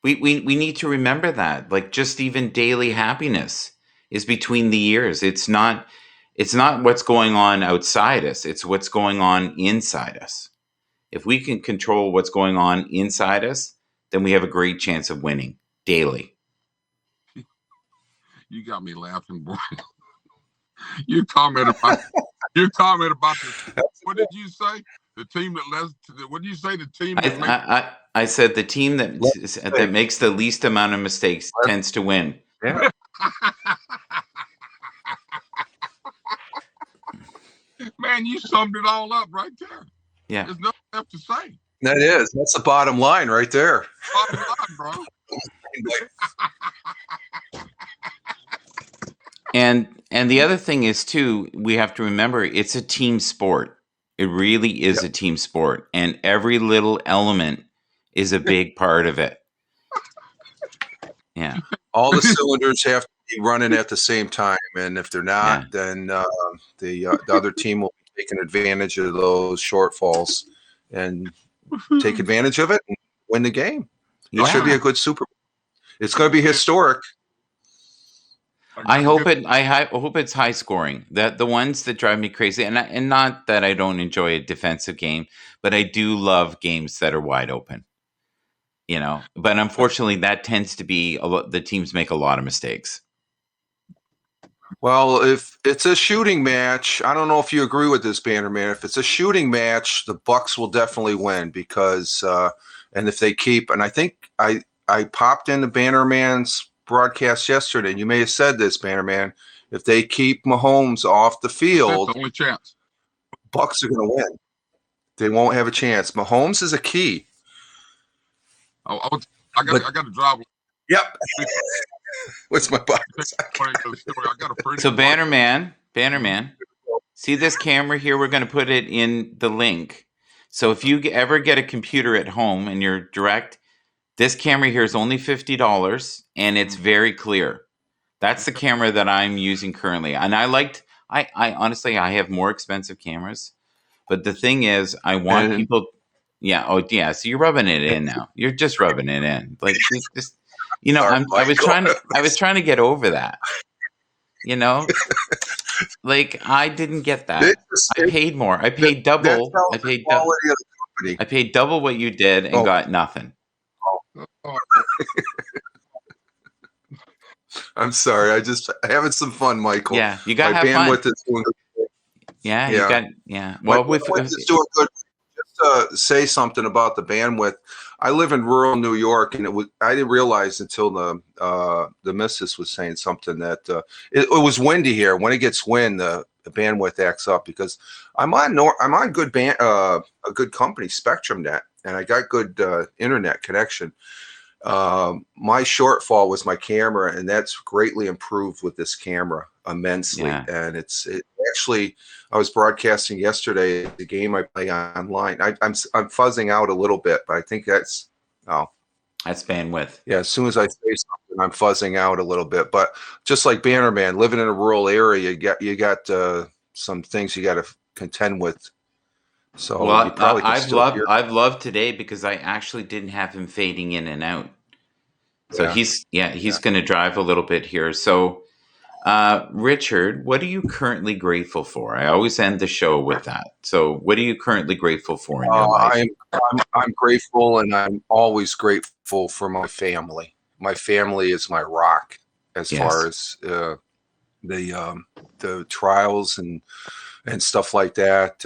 Speaker 1: We need to remember that. Like, just even daily happiness is between the ears. It's not what's going on outside us. It's what's going on inside us. If we can control what's going on inside us, then we have a great chance of winning daily.
Speaker 2: You got me laughing, boy. Your comment about this. What did you say? The team that what did you say? The team that
Speaker 1: I said the team that makes the least amount of mistakes tends to win.
Speaker 3: Yeah.
Speaker 2: Man, you summed it all up right there.
Speaker 1: Yeah.
Speaker 2: There's nothing left to say.
Speaker 3: That's the bottom line right there.
Speaker 2: Bottom line, bro.
Speaker 1: And the other thing is too, we have to remember it's a team sport. It really is a team sport, and every little element is a big part of it. Yeah.
Speaker 3: All the cylinders have to be running at the same time, and if they're not, then the other team will be taking advantage of those shortfalls and take advantage of it and win the game. It should be a good Super Bowl. It's going to be historic.
Speaker 1: I hope it's high scoring. That the ones that drive me crazy, and not that I don't enjoy a defensive game, but I do love games that are wide open. You know, but unfortunately, that tends to be the teams make a lot of mistakes.
Speaker 3: Well, if it's a shooting match, I don't know if you agree with this, Bannerman. If it's a shooting match, the Bucks will definitely win because, and if they keep, and I think I popped into Bannerman's broadcast yesterday, and you may have said this, Bannerman. If they keep Mahomes off the field,
Speaker 2: that's the only chance.
Speaker 3: Bucks are going to win. They won't have a chance. Mahomes is a key.
Speaker 2: I got to drive.
Speaker 3: Yep. What's my box?
Speaker 1: So Bannerman, see this camera here? We're going to put it in the link. So if you ever get a computer at home and you're direct, this camera here is only $50 and it's very clear. That's the camera that I'm using currently. And I honestly, I have more expensive cameras, but the thing is, I want people. Yeah. Oh, yeah. So you're rubbing it in now. You're just rubbing it in. Like, just, you know, I was trying to get over that. You know, like I didn't get that. I paid more. I paid double. I paid double what you did and got nothing.
Speaker 3: I'm sorry. I'm having some fun, Michael.
Speaker 1: Yeah, you got to have
Speaker 3: bandwidth
Speaker 1: fun.
Speaker 3: Is doing good.
Speaker 1: Yeah, you got. Yeah. Well,
Speaker 3: it's doing good. Just to say something about the bandwidth. I live in rural New York, and I didn't realize until the missus was saying something that it was windy here. When it gets wind, the bandwidth acts up because I'm on good a good company, SpectrumNet, and I got good internet connection. My shortfall was my camera, and that's greatly improved with this camera immensely.
Speaker 1: Yeah.
Speaker 3: And it actually, I was broadcasting yesterday the game I play online. I'm fuzzing out a little bit, but I think that's
Speaker 1: bandwidth.
Speaker 3: Yeah, as soon as I say something, I'm fuzzing out a little bit. But just like Bannerman, living in a rural area, you got some things you got to contend with. So
Speaker 1: well,
Speaker 3: you probably
Speaker 1: I've loved today because I actually didn't have him fading in and out. So he's going to drive a little bit here. So, Richard, what are you currently grateful for? I always end the show with that. So, what are you currently grateful for in your life?
Speaker 3: I'm grateful, and I'm always grateful for my family. My family is my rock as far as the trials and and stuff like that.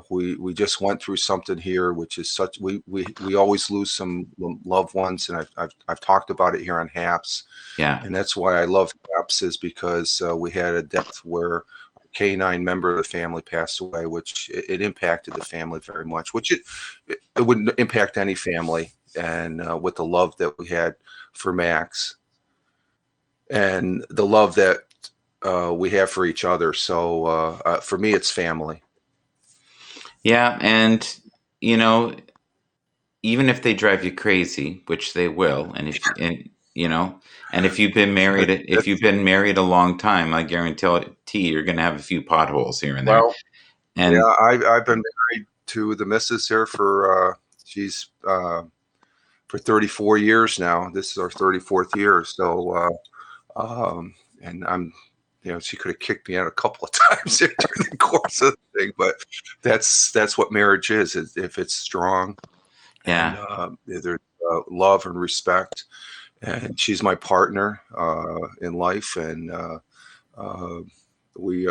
Speaker 3: We just went through something here, which is such we always lose some loved ones, and I've talked about it here on Haps,
Speaker 1: Yeah.
Speaker 3: and that's why I love Haps, is because we had a death where a canine member of the family passed away, which it impacted the family very much, which it wouldn't impact any family, and with the love that we had for Max and the love that we have for each other. So for me, it's family.
Speaker 1: Yeah, and you know, even if they drive you crazy, which they will, and if you've been married a long time, I guarantee you're going to have a few potholes here and there.
Speaker 3: Well,
Speaker 1: And
Speaker 3: yeah, I've been married to the missus here for for 34 years now. This is our 34th year. So and I'm, she could have kicked me out a couple of times during the course of the thing, but that's what marriage is if it's strong.
Speaker 1: yeah,
Speaker 3: And there's love and respect, and she's my partner in life, and we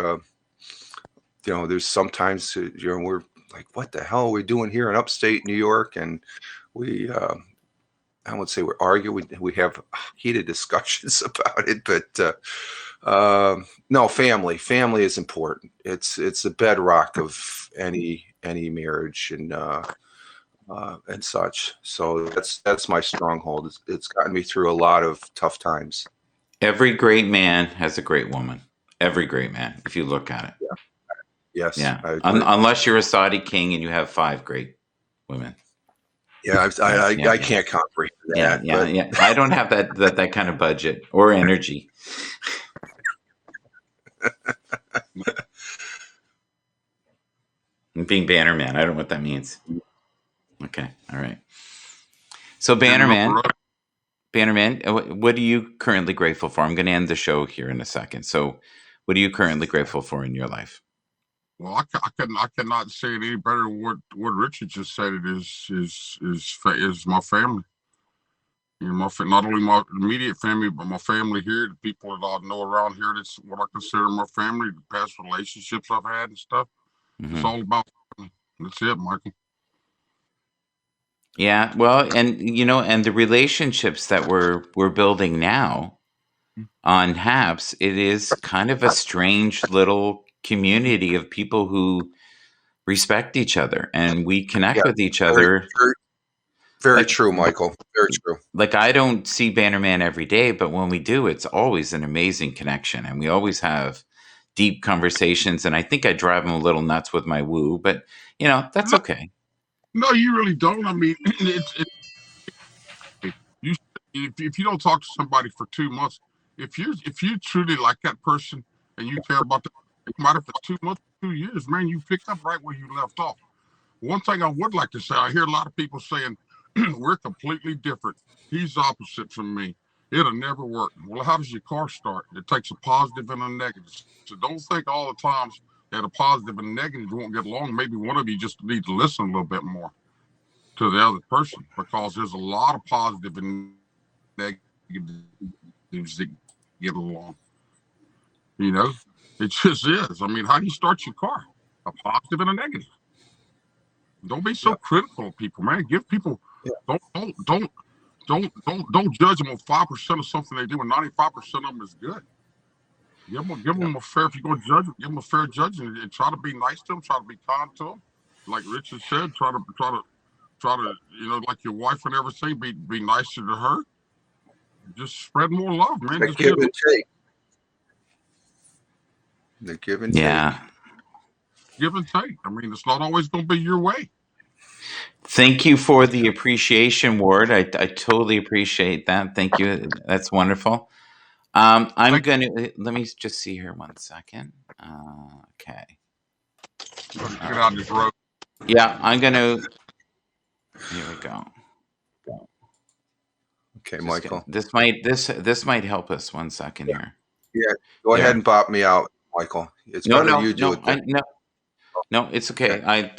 Speaker 3: there's sometimes we're like, what the hell are we doing here in upstate New York? And we I won't say we argue, we have heated discussions about it, but no, family is important. It's the bedrock of any marriage, and such. So that's my stronghold. It's gotten me through a lot of tough times.
Speaker 1: every great man has a great woman. Every great man, if you look at it.
Speaker 3: Yeah. Yes.
Speaker 1: Yeah.
Speaker 3: I agree.
Speaker 1: Unless you're a Saudi king and you have 5 great women.
Speaker 3: Yeah, I
Speaker 1: Yeah.
Speaker 3: can't comprehend
Speaker 1: Yeah,
Speaker 3: that.
Speaker 1: yeah. I don't have that kind of budget or energy. Being Bannerman, I don't know what that means. Okay, all right. So Bannerman, what are you currently grateful for? I'm going to end the show here in a second. So, what are you currently grateful for in your life?
Speaker 2: Well, I cannot say it any better than what Richard just said. It is my family. Not only my immediate family, but my family here, the people that I know around here. That's what I consider my family. The past relationships I've had and stuff.
Speaker 1: Mm-hmm.
Speaker 2: It's all about family. That's it, Michael.
Speaker 1: Yeah, well, and the relationships that we're building now on Haps, it is kind of a strange little community of people who respect each other, and we connect with each other.
Speaker 3: Very true, Michael. Very true.
Speaker 1: Like, I don't see Bannerman every day, but when we do, it's always an amazing connection, and we always have deep conversations. And I think I drive him a little nuts with my woo, but that's okay.
Speaker 2: No, you really don't. I mean, if you don't talk to somebody for 2 months, if you truly like that person and you care about them, no matter if it's 2 months, 2 years, man, you pick up right where you left off. One thing I would like to say, I hear a lot of people saying we're completely different. He's opposite from me. It'll never work. Well, how does your car start? It takes a positive and a negative. So don't think all the times that a positive and negative won't get along. Maybe one of you just need to listen a little bit more to the other person, because there's a lot of positive and negatives that get along. It just is. I mean, how do you start your car? A positive and a negative. Don't be so critical of people, man. Give people don't judge them on 5% of something they do when 95% of them is good. Give them a fair. If you're going to judge them, give them a fair judgment and try to be nice to them. Try to be kind to them. Like Richard said, try to like your wife and everything. Be nicer to her. Just spread more love, man. Just
Speaker 3: give and take. The give and take.
Speaker 1: Yeah.
Speaker 2: Give and take. I mean, it's not always going to be your way.
Speaker 1: Thank you for the appreciation, Ward. I totally appreciate that. Thank you. That's wonderful. Let me just see here 1 second. Okay.
Speaker 2: Get out of this road.
Speaker 1: Yeah, here we go.
Speaker 3: Okay, Michael.
Speaker 1: This might help us 1 second here.
Speaker 3: Yeah, go ahead and bop me out, Michael. It's better you do it.
Speaker 1: No, it's okay.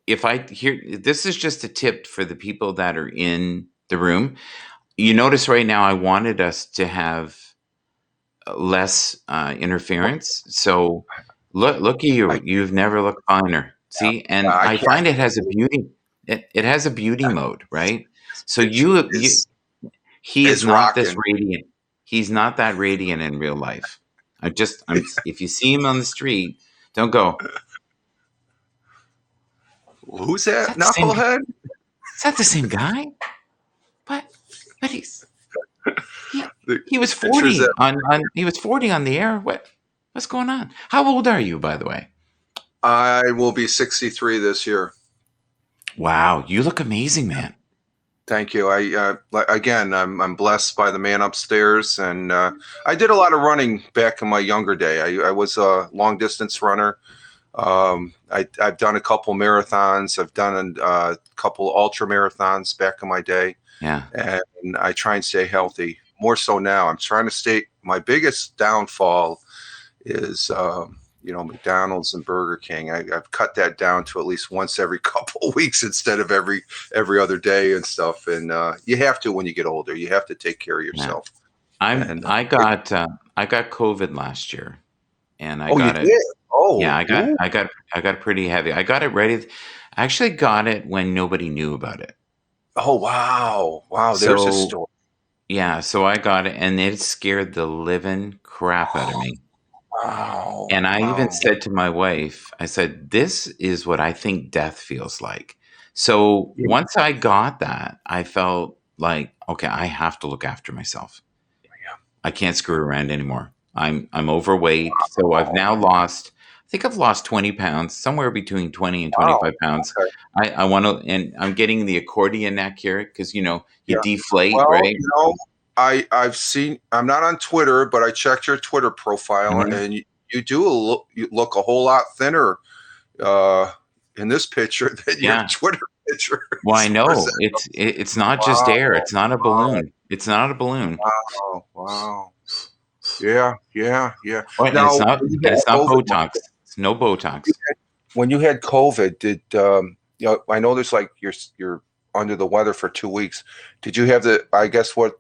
Speaker 1: If I hear, this is just a tip for the people that are in the room. You notice right now I wanted us to have less interference. So Look at you.
Speaker 3: I,
Speaker 1: You've never looked finer. See, and
Speaker 3: I
Speaker 1: I
Speaker 3: can't.
Speaker 1: find it has a beauty. It has a beauty mode, right? So
Speaker 3: Picture
Speaker 1: he is
Speaker 3: is
Speaker 1: not this
Speaker 3: rocking.
Speaker 1: radiant. He's not that radiant in real life. If you see him on the street, don't go,
Speaker 3: Who's
Speaker 1: is
Speaker 3: that
Speaker 1: that the same guy?
Speaker 3: knucklehead?
Speaker 1: Is that the same guy? But he,
Speaker 3: The
Speaker 1: he was
Speaker 3: pictures
Speaker 1: 40
Speaker 3: that
Speaker 1: he was 40 on the air. What's going on? How old are you, by the way?
Speaker 3: I will be 63 this year.
Speaker 1: Wow, you look amazing, man.
Speaker 3: Thank you. Again, I'm blessed by the man upstairs, and I did a lot of running back in my younger day. I was a long distance runner. I've done a couple marathons. I've done a couple ultra marathons back in my day.
Speaker 1: Yeah.
Speaker 3: And I try and stay healthy. More so now. I'm trying to stay. My biggest downfall is McDonald's and Burger King. I've cut that down to at least once every couple of weeks instead of every other day and stuff. And you have to when you get older. You have to take care of yourself.
Speaker 1: Yeah. I got COVID last year, and I
Speaker 3: Oh,
Speaker 1: got
Speaker 3: you
Speaker 1: it.
Speaker 3: did? Oh,
Speaker 1: Yeah,
Speaker 3: ooh.
Speaker 1: I got pretty heavy. I got it ready. I actually got it when nobody knew about it.
Speaker 3: Oh, wow. There's a
Speaker 1: So
Speaker 3: story.
Speaker 1: yeah, so I got it, and it scared the living crap out of me.
Speaker 3: Wow.
Speaker 1: And I even said to my wife, I said, "This is what I think death feels like." So
Speaker 3: Yeah.
Speaker 1: once I got that, I felt like, okay, I have to look after myself.
Speaker 3: Yeah.
Speaker 1: I can't screw around anymore. I'm overweight, so I've now lost. I think I've lost 20 pounds, somewhere between 20 and
Speaker 3: Wow.
Speaker 1: 25 pounds.
Speaker 3: Okay.
Speaker 1: I want to, and I'm getting the accordion neck here because you
Speaker 3: Yeah.
Speaker 1: deflate,
Speaker 3: Well,
Speaker 1: right?
Speaker 3: I've seen. I'm not on Twitter, but I checked your Twitter profile,
Speaker 1: Mhm.
Speaker 3: and you look a whole lot thinner in this picture than your
Speaker 1: Yeah.
Speaker 3: Twitter picture.
Speaker 1: Well, I know it's not just air. It's not a balloon. It's not a balloon.
Speaker 3: Wow. Yeah.
Speaker 1: Right, and
Speaker 3: Now,
Speaker 1: it's not Botox. It's no Botox.
Speaker 3: when you had COVID, did I know there's like you're under the weather for 2 weeks. Did you have I guess what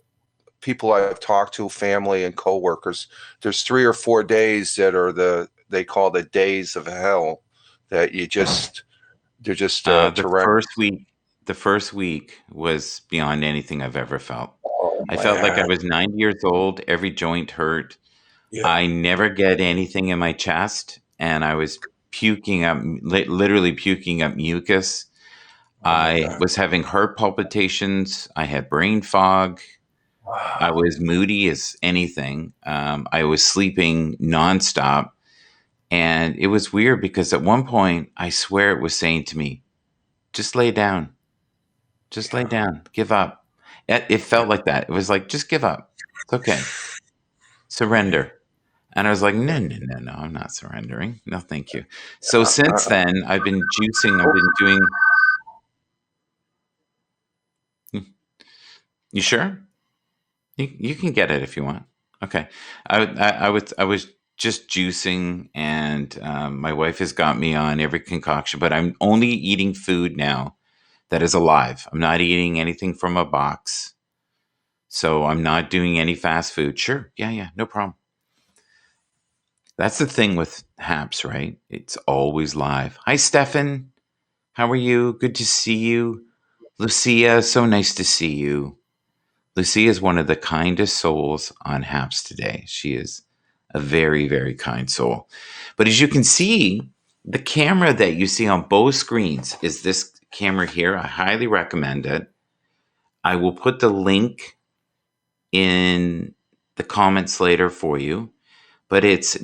Speaker 3: people I've talked to, family and coworkers, there's 3 or 4 days that are they call the days of hell that they're just
Speaker 1: The first week was beyond anything I've ever felt.
Speaker 3: Oh,
Speaker 1: I felt like I
Speaker 3: man.
Speaker 1: was 90 years old. Every joint hurt.
Speaker 3: Yeah.
Speaker 1: I never get anything in my chest, and I was puking up, literally puking up mucus. I was having heart palpitations. I had brain fog. I was moody as anything. I was sleeping nonstop. And it was weird because at one point, I swear it was saying to me, just lay down. Just lay down. Give up. It felt like that. It was like, just give up. It's okay. Surrender. And I was like, no, I'm not surrendering. No, thank you. So since then, I've been juicing. I've been doing. You sure? You can get it if you want. Okay. I was just juicing, and my wife has got me on every concoction, but I'm only eating food now that is alive. I'm not eating anything from a box. So I'm not doing any fast food. Sure. Yeah. No problem. That's the thing with HAPS, right? It's always live. Hi, Stefan. How are you? Good to see you. Lucia, so nice to see you. Lucia is one of the kindest souls on HAPS today. She is a very, very kind soul. But as you can see, the camera that you see on both screens is this camera here. I highly recommend it. I will put the link in the comments later for you. But it's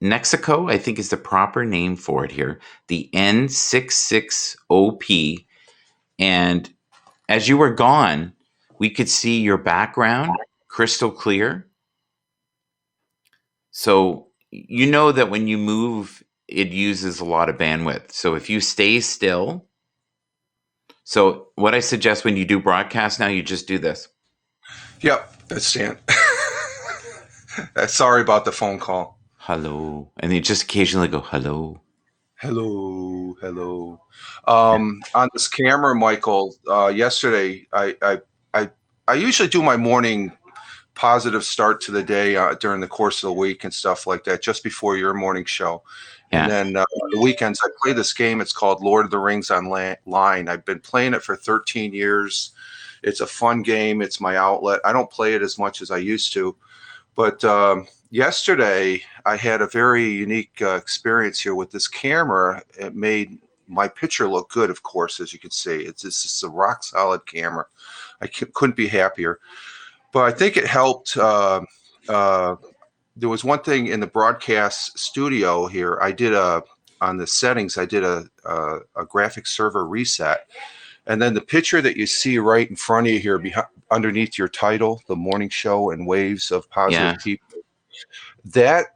Speaker 1: Nexico, I think is the proper name for it here. The N66OP. And as you were gone, we could see your background crystal clear. So you know that when you move, it uses a lot of bandwidth. So if you stay still, so what I suggest when you do broadcast now, you just do this.
Speaker 3: Yep, that's Stan. Sorry about the phone call.
Speaker 1: Hello. And you just occasionally go, hello.
Speaker 3: Hello. On this camera, Michael, yesterday, I usually do my morning positive start to the day during the course of the week and stuff like that, just before your morning show.
Speaker 1: Yeah.
Speaker 3: And then the weekends, I play this game. It's called Lord of the Rings Online. I've been playing it for 13 years. It's a fun game. It's my outlet. I don't play it as much as I used to. But yesterday, I had a very unique experience here with this camera. It made my picture look good, of course, as you can see. It's just a rock-solid camera. I couldn't be happier. But I think it helped. There was one thing in the broadcast studio here. On the settings, I did a graphics server reset. And then the picture that you see right in front of you here, underneath your title, The Morning Show and Waves of Positive People, that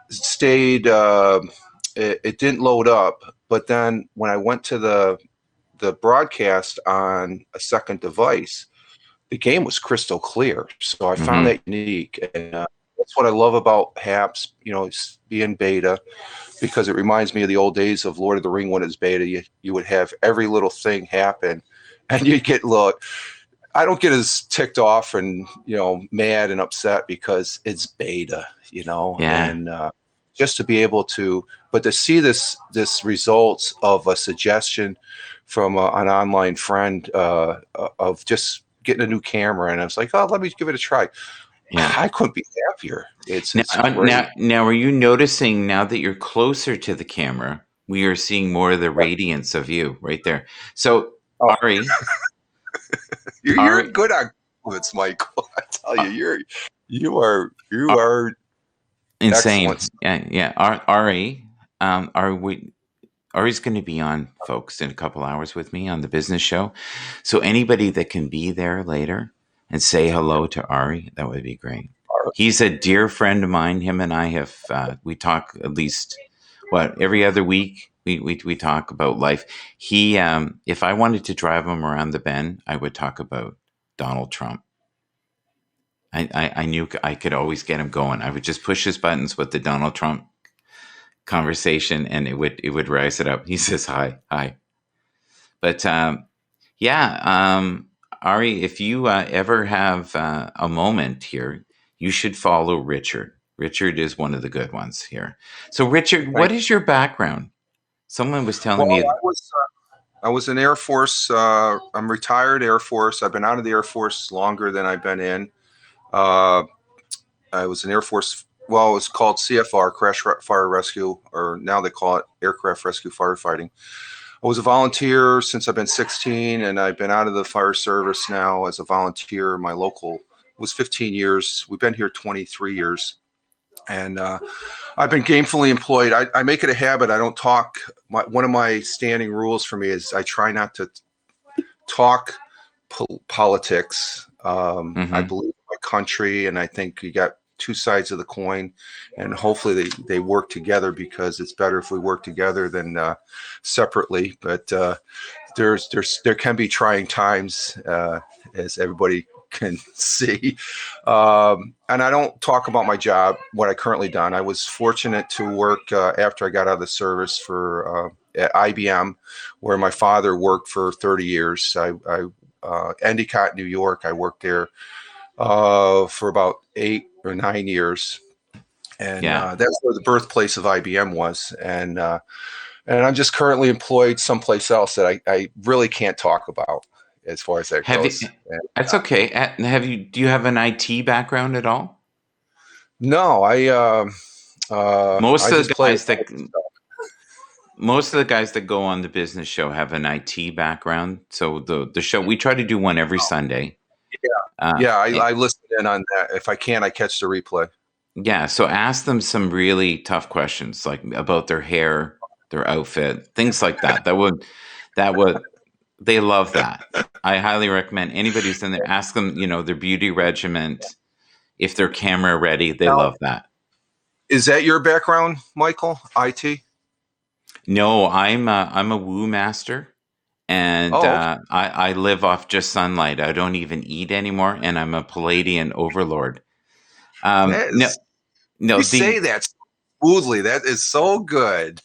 Speaker 3: stayed, it didn't load up. But then when I went to the broadcast on a second device, the game was crystal clear. So I found that unique. And that's what I love about HAPS, it's being beta, because it reminds me of the old days of Lord of the Ring when it's beta. You would have every little thing happen, and you get I don't get as ticked off and mad and upset because it's beta, and just to be able to, but to see this results of a suggestion from an online friend of just getting a new camera, and I was like, oh, let me give it a try. Yeah. I couldn't be happier. It's
Speaker 1: now, are you noticing now that you're closer to the camera, we are seeing more of the radiance of you right there. So, Ari,
Speaker 3: you're good on comments, Michael. I tell you, you are
Speaker 1: insane.
Speaker 3: Excellent.
Speaker 1: Yeah. Ari's going to be on, folks, in a couple hours with me on the business show. So anybody that can be there later and say hello to Ari, that would be great. He's a dear friend of mine. Him and I have, we talk at least, every other week we talk about life. He, if I wanted to drive him around the bend, I would talk about Donald Trump. I knew I could always get him going. I would just push his buttons with the Donald Trump conversation, and it would rise it up. He says hi. But Ari, if you ever have a moment here, you should follow Richard. Richard is one of the good ones here. So Richard, what is your background? Someone was telling me.
Speaker 3: I was in Air Force. I'm retired Air Force. I've been out of the Air Force longer than I've been in. I was in Air Force. Well, it was called CFR, Crash Fire Rescue, or now they call it Aircraft Rescue Firefighting. I was a volunteer since I've been 16, and I've been out of the fire service now as a volunteer. My local was 15 years. We've been here 23 years. And I've been gainfully employed. I make it a habit. I don't talk. One of my standing rules for me is I try not to talk politics. I believe in my country, and I think you got two sides of the coin, and hopefully they work together, because it's better if we work together than separately. But there can be trying times, as everybody can see. And I don't talk about my job, what I currently done. I was fortunate to work after I got out of the service for at IBM, where my father worked for 30 years. Endicott, New York. I worked there for about 8 or 9 years, and that's where the birthplace of IBM was. And I'm just currently employed someplace else that I really can't talk about as far as that goes.
Speaker 1: That's okay. Do you have an IT background at all?
Speaker 3: No,
Speaker 1: most of the guys that go on the business show have an IT background. So the show, we try to do one every Sunday.
Speaker 3: I listen in on that. If I can, I catch the replay.
Speaker 1: Yeah, so ask them some really tough questions, like about their hair, their outfit, things like that. That would they love that. I highly recommend anybody who's in there, ask them, their beauty regimen, if they're camera ready. They love that.
Speaker 3: Is that your background, Michael? IT?
Speaker 1: No, I'm a woo master. And I live off just sunlight. I don't even eat anymore, and I'm a Palladian overlord.
Speaker 3: You say that smoothly. That is so good.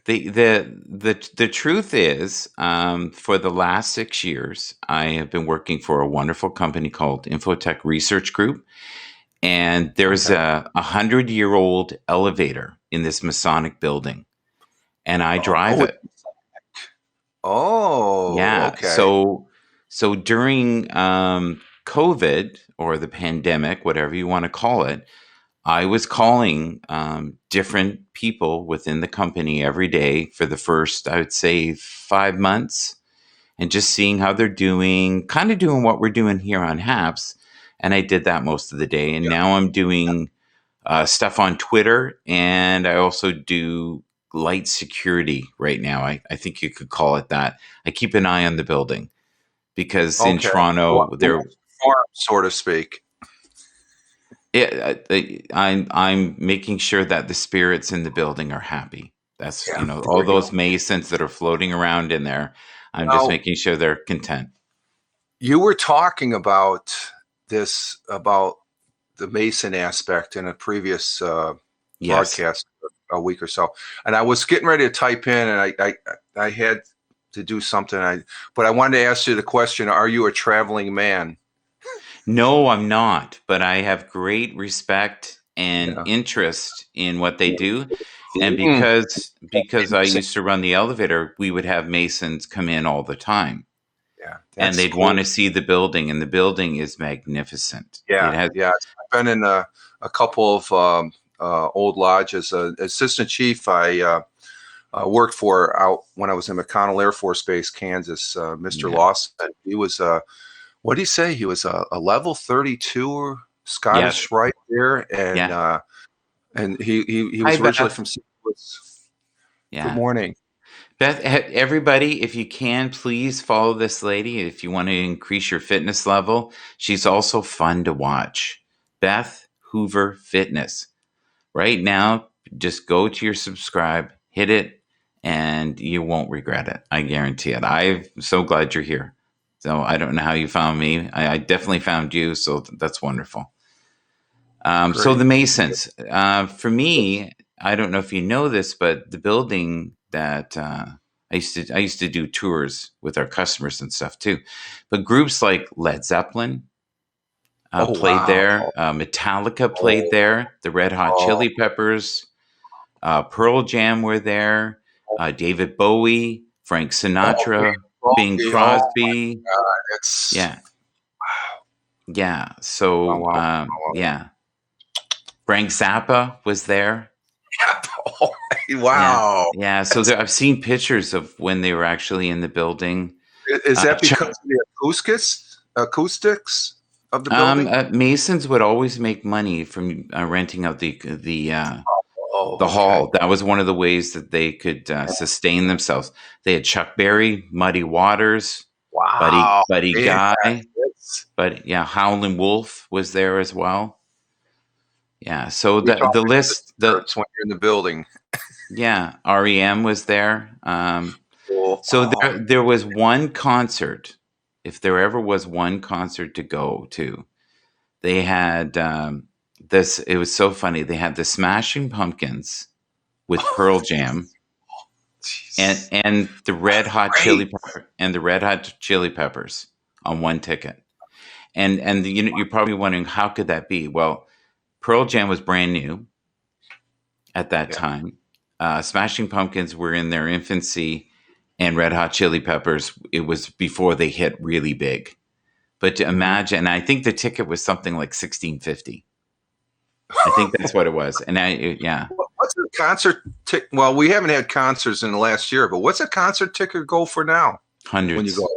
Speaker 1: The truth is, for the last 6 years, I have been working for a wonderful company called Infotech Research Group, and there's
Speaker 3: Okay.
Speaker 1: a 100-year-old elevator in this Masonic building, and I drive
Speaker 3: Oh,
Speaker 1: it. Yeah.
Speaker 3: okay.
Speaker 1: So during COVID or the pandemic, whatever you want to call it, I was calling different people within the company every day for the first, I would say, 5 months, and just seeing how they're doing, kind of doing what we're doing here on HAPS. And I did that most of the day. And
Speaker 3: Yeah.
Speaker 1: now I'm doing stuff on Twitter, and I also do light security right now. I think you could call it that. I keep an eye on the building because in
Speaker 3: Okay.
Speaker 1: Toronto, there,
Speaker 3: Farm, so to speak.
Speaker 1: I'm making sure that the spirits in the building are happy. That's,
Speaker 3: Yeah.
Speaker 1: all those Masons that are floating around in there. I'm just
Speaker 3: Now,
Speaker 1: making sure they're content.
Speaker 3: you were talking about about the Mason aspect in a previous
Speaker 1: Yes.
Speaker 3: broadcast a week or so, and I was getting ready to type in, and I had to do something. But I wanted to ask you the question: are you a traveling man?
Speaker 1: No, I'm not, but I have great respect and
Speaker 3: Yeah.
Speaker 1: interest in what they do. And
Speaker 3: Mm.
Speaker 1: because I used to run the elevator, we would have Masons come in all the time,
Speaker 3: Yeah,
Speaker 1: and
Speaker 3: that's
Speaker 1: they'd
Speaker 3: cool.
Speaker 1: want to see the building, and the building is magnificent. It
Speaker 3: Yeah,
Speaker 1: has,
Speaker 3: yeah. I've been in a couple of old lodges. Assistant chief I worked for out when I was in McConnell Air Force Base, Kansas. Mr.
Speaker 1: yeah,
Speaker 3: Lawson, he was what did he say? He was a level 32
Speaker 1: yes,
Speaker 3: Scottish right there,
Speaker 1: yeah.
Speaker 3: and he
Speaker 1: Hi,
Speaker 3: was originally
Speaker 1: Beth.
Speaker 3: from St. Louis. Good
Speaker 1: Yeah.
Speaker 3: morning.
Speaker 1: Beth, everybody, if you can, please follow this lady if you want to increase your fitness level. She's also fun to watch. Beth Hoover Fitness. Right now, just go to your subscribe, hit it, and you won't regret it. I guarantee it. I'm so glad you're here. So I don't know how you found me. I definitely found you, so that's wonderful. So
Speaker 3: Great.
Speaker 1: the Masons, for me, I don't know if you know this, but the building that I used to do tours with our customers and stuff too. But groups like Led Zeppelin
Speaker 3: Oh
Speaker 1: played
Speaker 3: wow.
Speaker 1: there, Metallica played there, the Red Hot
Speaker 3: Oh,
Speaker 1: Chili Peppers, Pearl Jam were there, David Bowie, Frank Sinatra, Bing
Speaker 3: oh,
Speaker 1: Crosby,
Speaker 3: it's
Speaker 1: yeah, yeah.
Speaker 3: wow,
Speaker 1: So
Speaker 3: wow, wow.
Speaker 1: yeah, Frank Zappa was there.
Speaker 3: Oh, wow.
Speaker 1: Yeah. So I've seen pictures of when they were actually in the building.
Speaker 3: Is that
Speaker 1: Chuck,
Speaker 3: because of the acoustics of the building?
Speaker 1: Masons would always make money from renting out the
Speaker 3: Oh,
Speaker 1: the
Speaker 3: okay.
Speaker 1: hall. That was one of the ways that they could sustain themselves. They had Chuck Berry, Muddy Waters,
Speaker 3: Wow.
Speaker 1: Buddy
Speaker 3: Yeah,
Speaker 1: Guy,
Speaker 3: it's-
Speaker 1: but yeah, Howlin' Wolf was there as well. Yeah. So
Speaker 3: we talk
Speaker 1: the
Speaker 3: about
Speaker 1: list,
Speaker 3: spirits when you're in the building.
Speaker 1: yeah, REM was there.
Speaker 3: Cool.
Speaker 1: So
Speaker 3: Oh,
Speaker 1: there was one concert, if there ever was one concert to go to, they had this. It was so funny. They had the Smashing Pumpkins with Pearl Jam
Speaker 3: jeez.
Speaker 1: and the Red Hot
Speaker 3: Great.
Speaker 1: Chili Peppers on one ticket. And you're probably wondering, how could that be? Well, Pearl Jam was brand new at that
Speaker 3: Yeah.
Speaker 1: time. Smashing Pumpkins were in their infancy, and Red Hot Chili Peppers, it was before they hit really big. But to imagine, I think the ticket was something like $16.50. I think that's what it was. And yeah,
Speaker 3: What's a concert ticket? Well, we haven't had concerts in the last year, but what's a concert ticket go for now when you
Speaker 1: hundreds,
Speaker 3: go?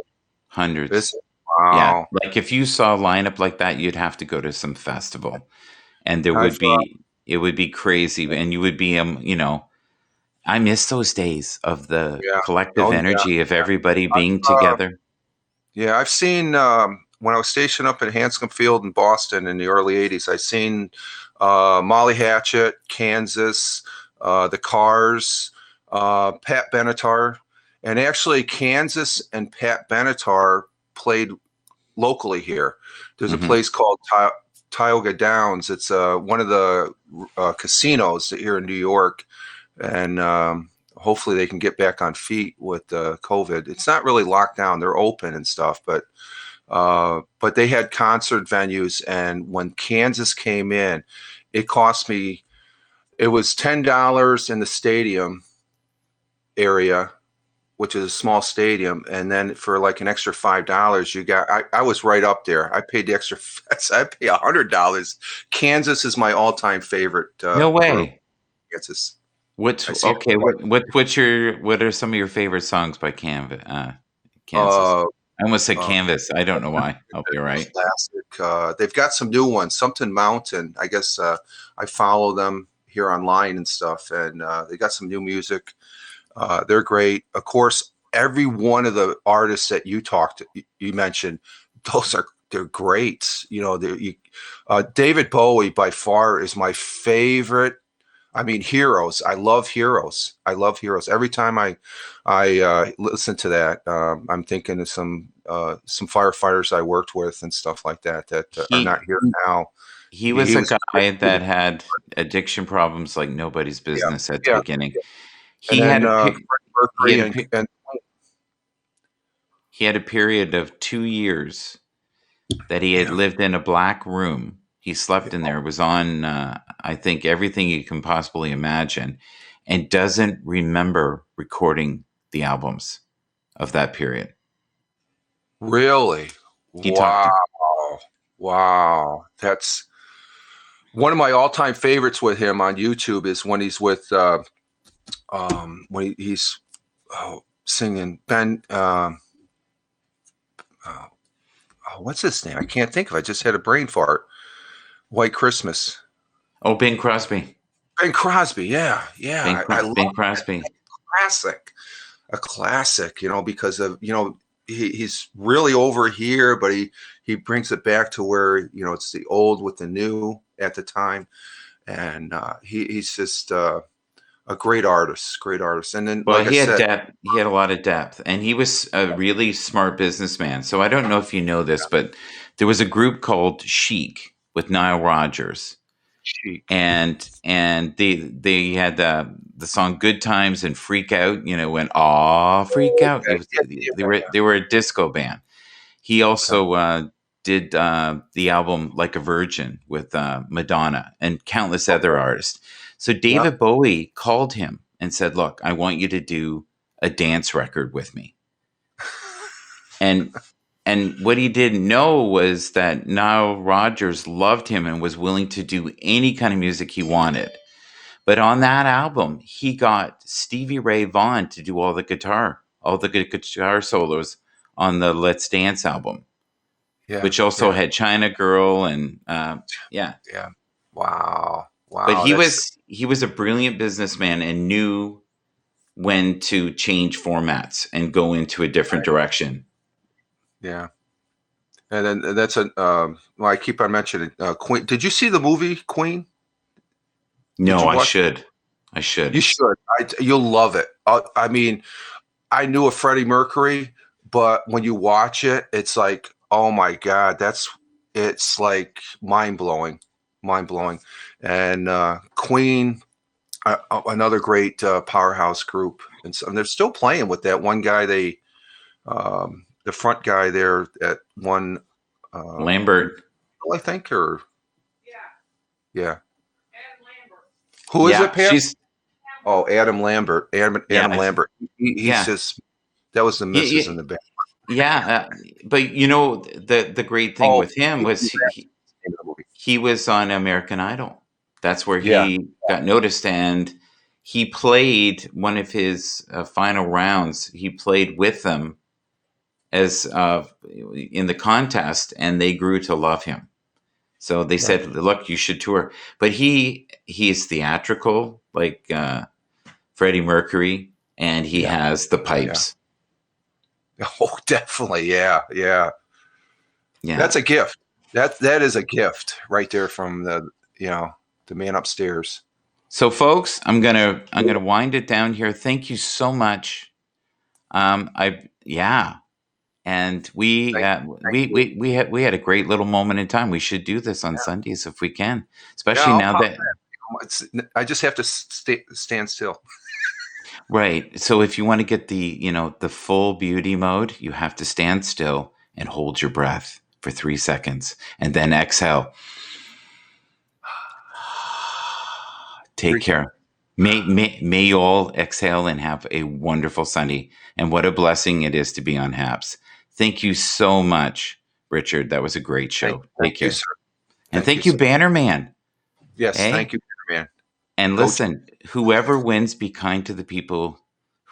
Speaker 1: hundreds.
Speaker 3: This,
Speaker 1: Yeah,
Speaker 3: wow.
Speaker 1: like if you saw a lineup like that, you'd have to go to some festival, and there would
Speaker 3: I've
Speaker 1: be it would be crazy, and you would be I miss those days of the
Speaker 3: yeah.
Speaker 1: collective
Speaker 3: Oh, yeah.
Speaker 1: energy of everybody being
Speaker 3: Uh,
Speaker 1: together.
Speaker 3: Yeah, I've seen when I was stationed up at Hanscom Field in Boston in the early '80s. I seen Molly Hatchet, Kansas, the Cars, Pat Benatar, and actually Kansas and Pat Benatar played locally here. There's
Speaker 1: Mhm.
Speaker 3: a place called Tioga Downs. It's one of the casinos here in New York, and hopefully they can get back on feet with COVID. It's not really locked down; they're open and stuff, but But they had concert venues, and when Kansas came in, it cost me. It was $10 in the stadium area, which is a small stadium, and then for like an extra $5, you got. I was right up there. I paid the extra. I pay $100. Kansas is my all-time favorite.
Speaker 1: No way.
Speaker 3: Kansas.
Speaker 1: What are some of your favorite songs by Kansas? I almost said Canvas. I don't know why. I'll be right.
Speaker 3: Classic. They've got some new ones. Something Mountain. I guess I follow them here online and stuff, and they got some new music. They're great. Of course, every one of the artists that you mentioned, they're great. You know, David Bowie by far is my favorite. I mean, Heroes. I love Heroes. Every time I listen to that, I'm thinking of some firefighters I worked with and stuff like that are not here now.
Speaker 1: He was a guy that had addiction problems like nobody's business at the beginning. He had a period of 2 years that he had lived in a black room. He slept in there. It was on, I think, everything you can possibly imagine, and doesn't remember recording the albums of that period.
Speaker 3: Really? Wow. That's one of my all-time favorites with him on YouTube is when he's with, when he's singing Ben, what's his name? I can't think of it. I just had a brain fart. White Christmas.
Speaker 1: Oh, Bing Crosby.
Speaker 3: Ben Crosby, yeah. I love
Speaker 1: Bing Crosby.
Speaker 3: A classic, you know, because of, you know, he's really over here, but he brings it back to where, you know, it's the old with the new at the time, and he's just a great artist. And then,
Speaker 1: well, he had depth. He had a lot of depth, and he was a really smart businessman. So I don't know if you know this, but there was a group called Chic with Nile Rodgers, and they had the song "Good Times" and "Freak Out." You know, when freak out. They were a disco band. He also did the album "Like a Virgin" with Madonna and countless other artists. So David Bowie called him and said, "Look, I want you to do a dance record with me." And what he didn't know was that Nile Rodgers loved him and was willing to do any kind of music he wanted. But on that album, he got Stevie Ray Vaughan to do all the guitar solos on the Let's Dance album, which also had China Girl and
Speaker 3: Wow.
Speaker 1: But he was a brilliant businessman and knew when to change formats and go into a different direction.
Speaker 3: Yeah. And then that's I keep on mentioning Queen. Did you see the movie Queen?
Speaker 1: No, I should. You
Speaker 3: should. You'll love it. I mean, I knew of Freddie Mercury, but when you watch it, it's like, oh my God, it's like mind blowing. And Queen, another great powerhouse group, and they're still playing with that one guy. The front guy there at one
Speaker 1: Lambert,
Speaker 3: I think, or yeah.
Speaker 4: Adam Lambert.
Speaker 3: Who is it, Pam? Adam Lambert. Adam Lambert. He's just that was the missus in the band.
Speaker 1: Yeah, but you know the great thing with him was he was on American Idol. That's where he got noticed, and he played one of his final rounds. He played with them as in the contest, and they grew to love him. So they said, "Look, you should tour." But he's theatrical, like Freddie Mercury, and he has the pipes.
Speaker 3: Yeah. Oh, definitely, yeah. That's a gift. That is a gift right there from the man upstairs.
Speaker 1: So, folks, I'm gonna wind it down here. Thank you so much. And we had a great little moment in time. We should do this on Sundays if we can, especially now that
Speaker 3: I just have to stand still.
Speaker 1: Right. So if you want to get the full beauty mode, you have to stand still and hold your breath for 3 seconds and then exhale. Take care. May you all exhale and have a wonderful Sunday. And what a blessing it is to be on HAPS. Thank you so much, Richard. That was a great show.
Speaker 3: Thank you, sir.
Speaker 1: And thank you, Bannerman.
Speaker 3: Yes, thank you, man.
Speaker 1: And listen, whoever wins, be kind to the people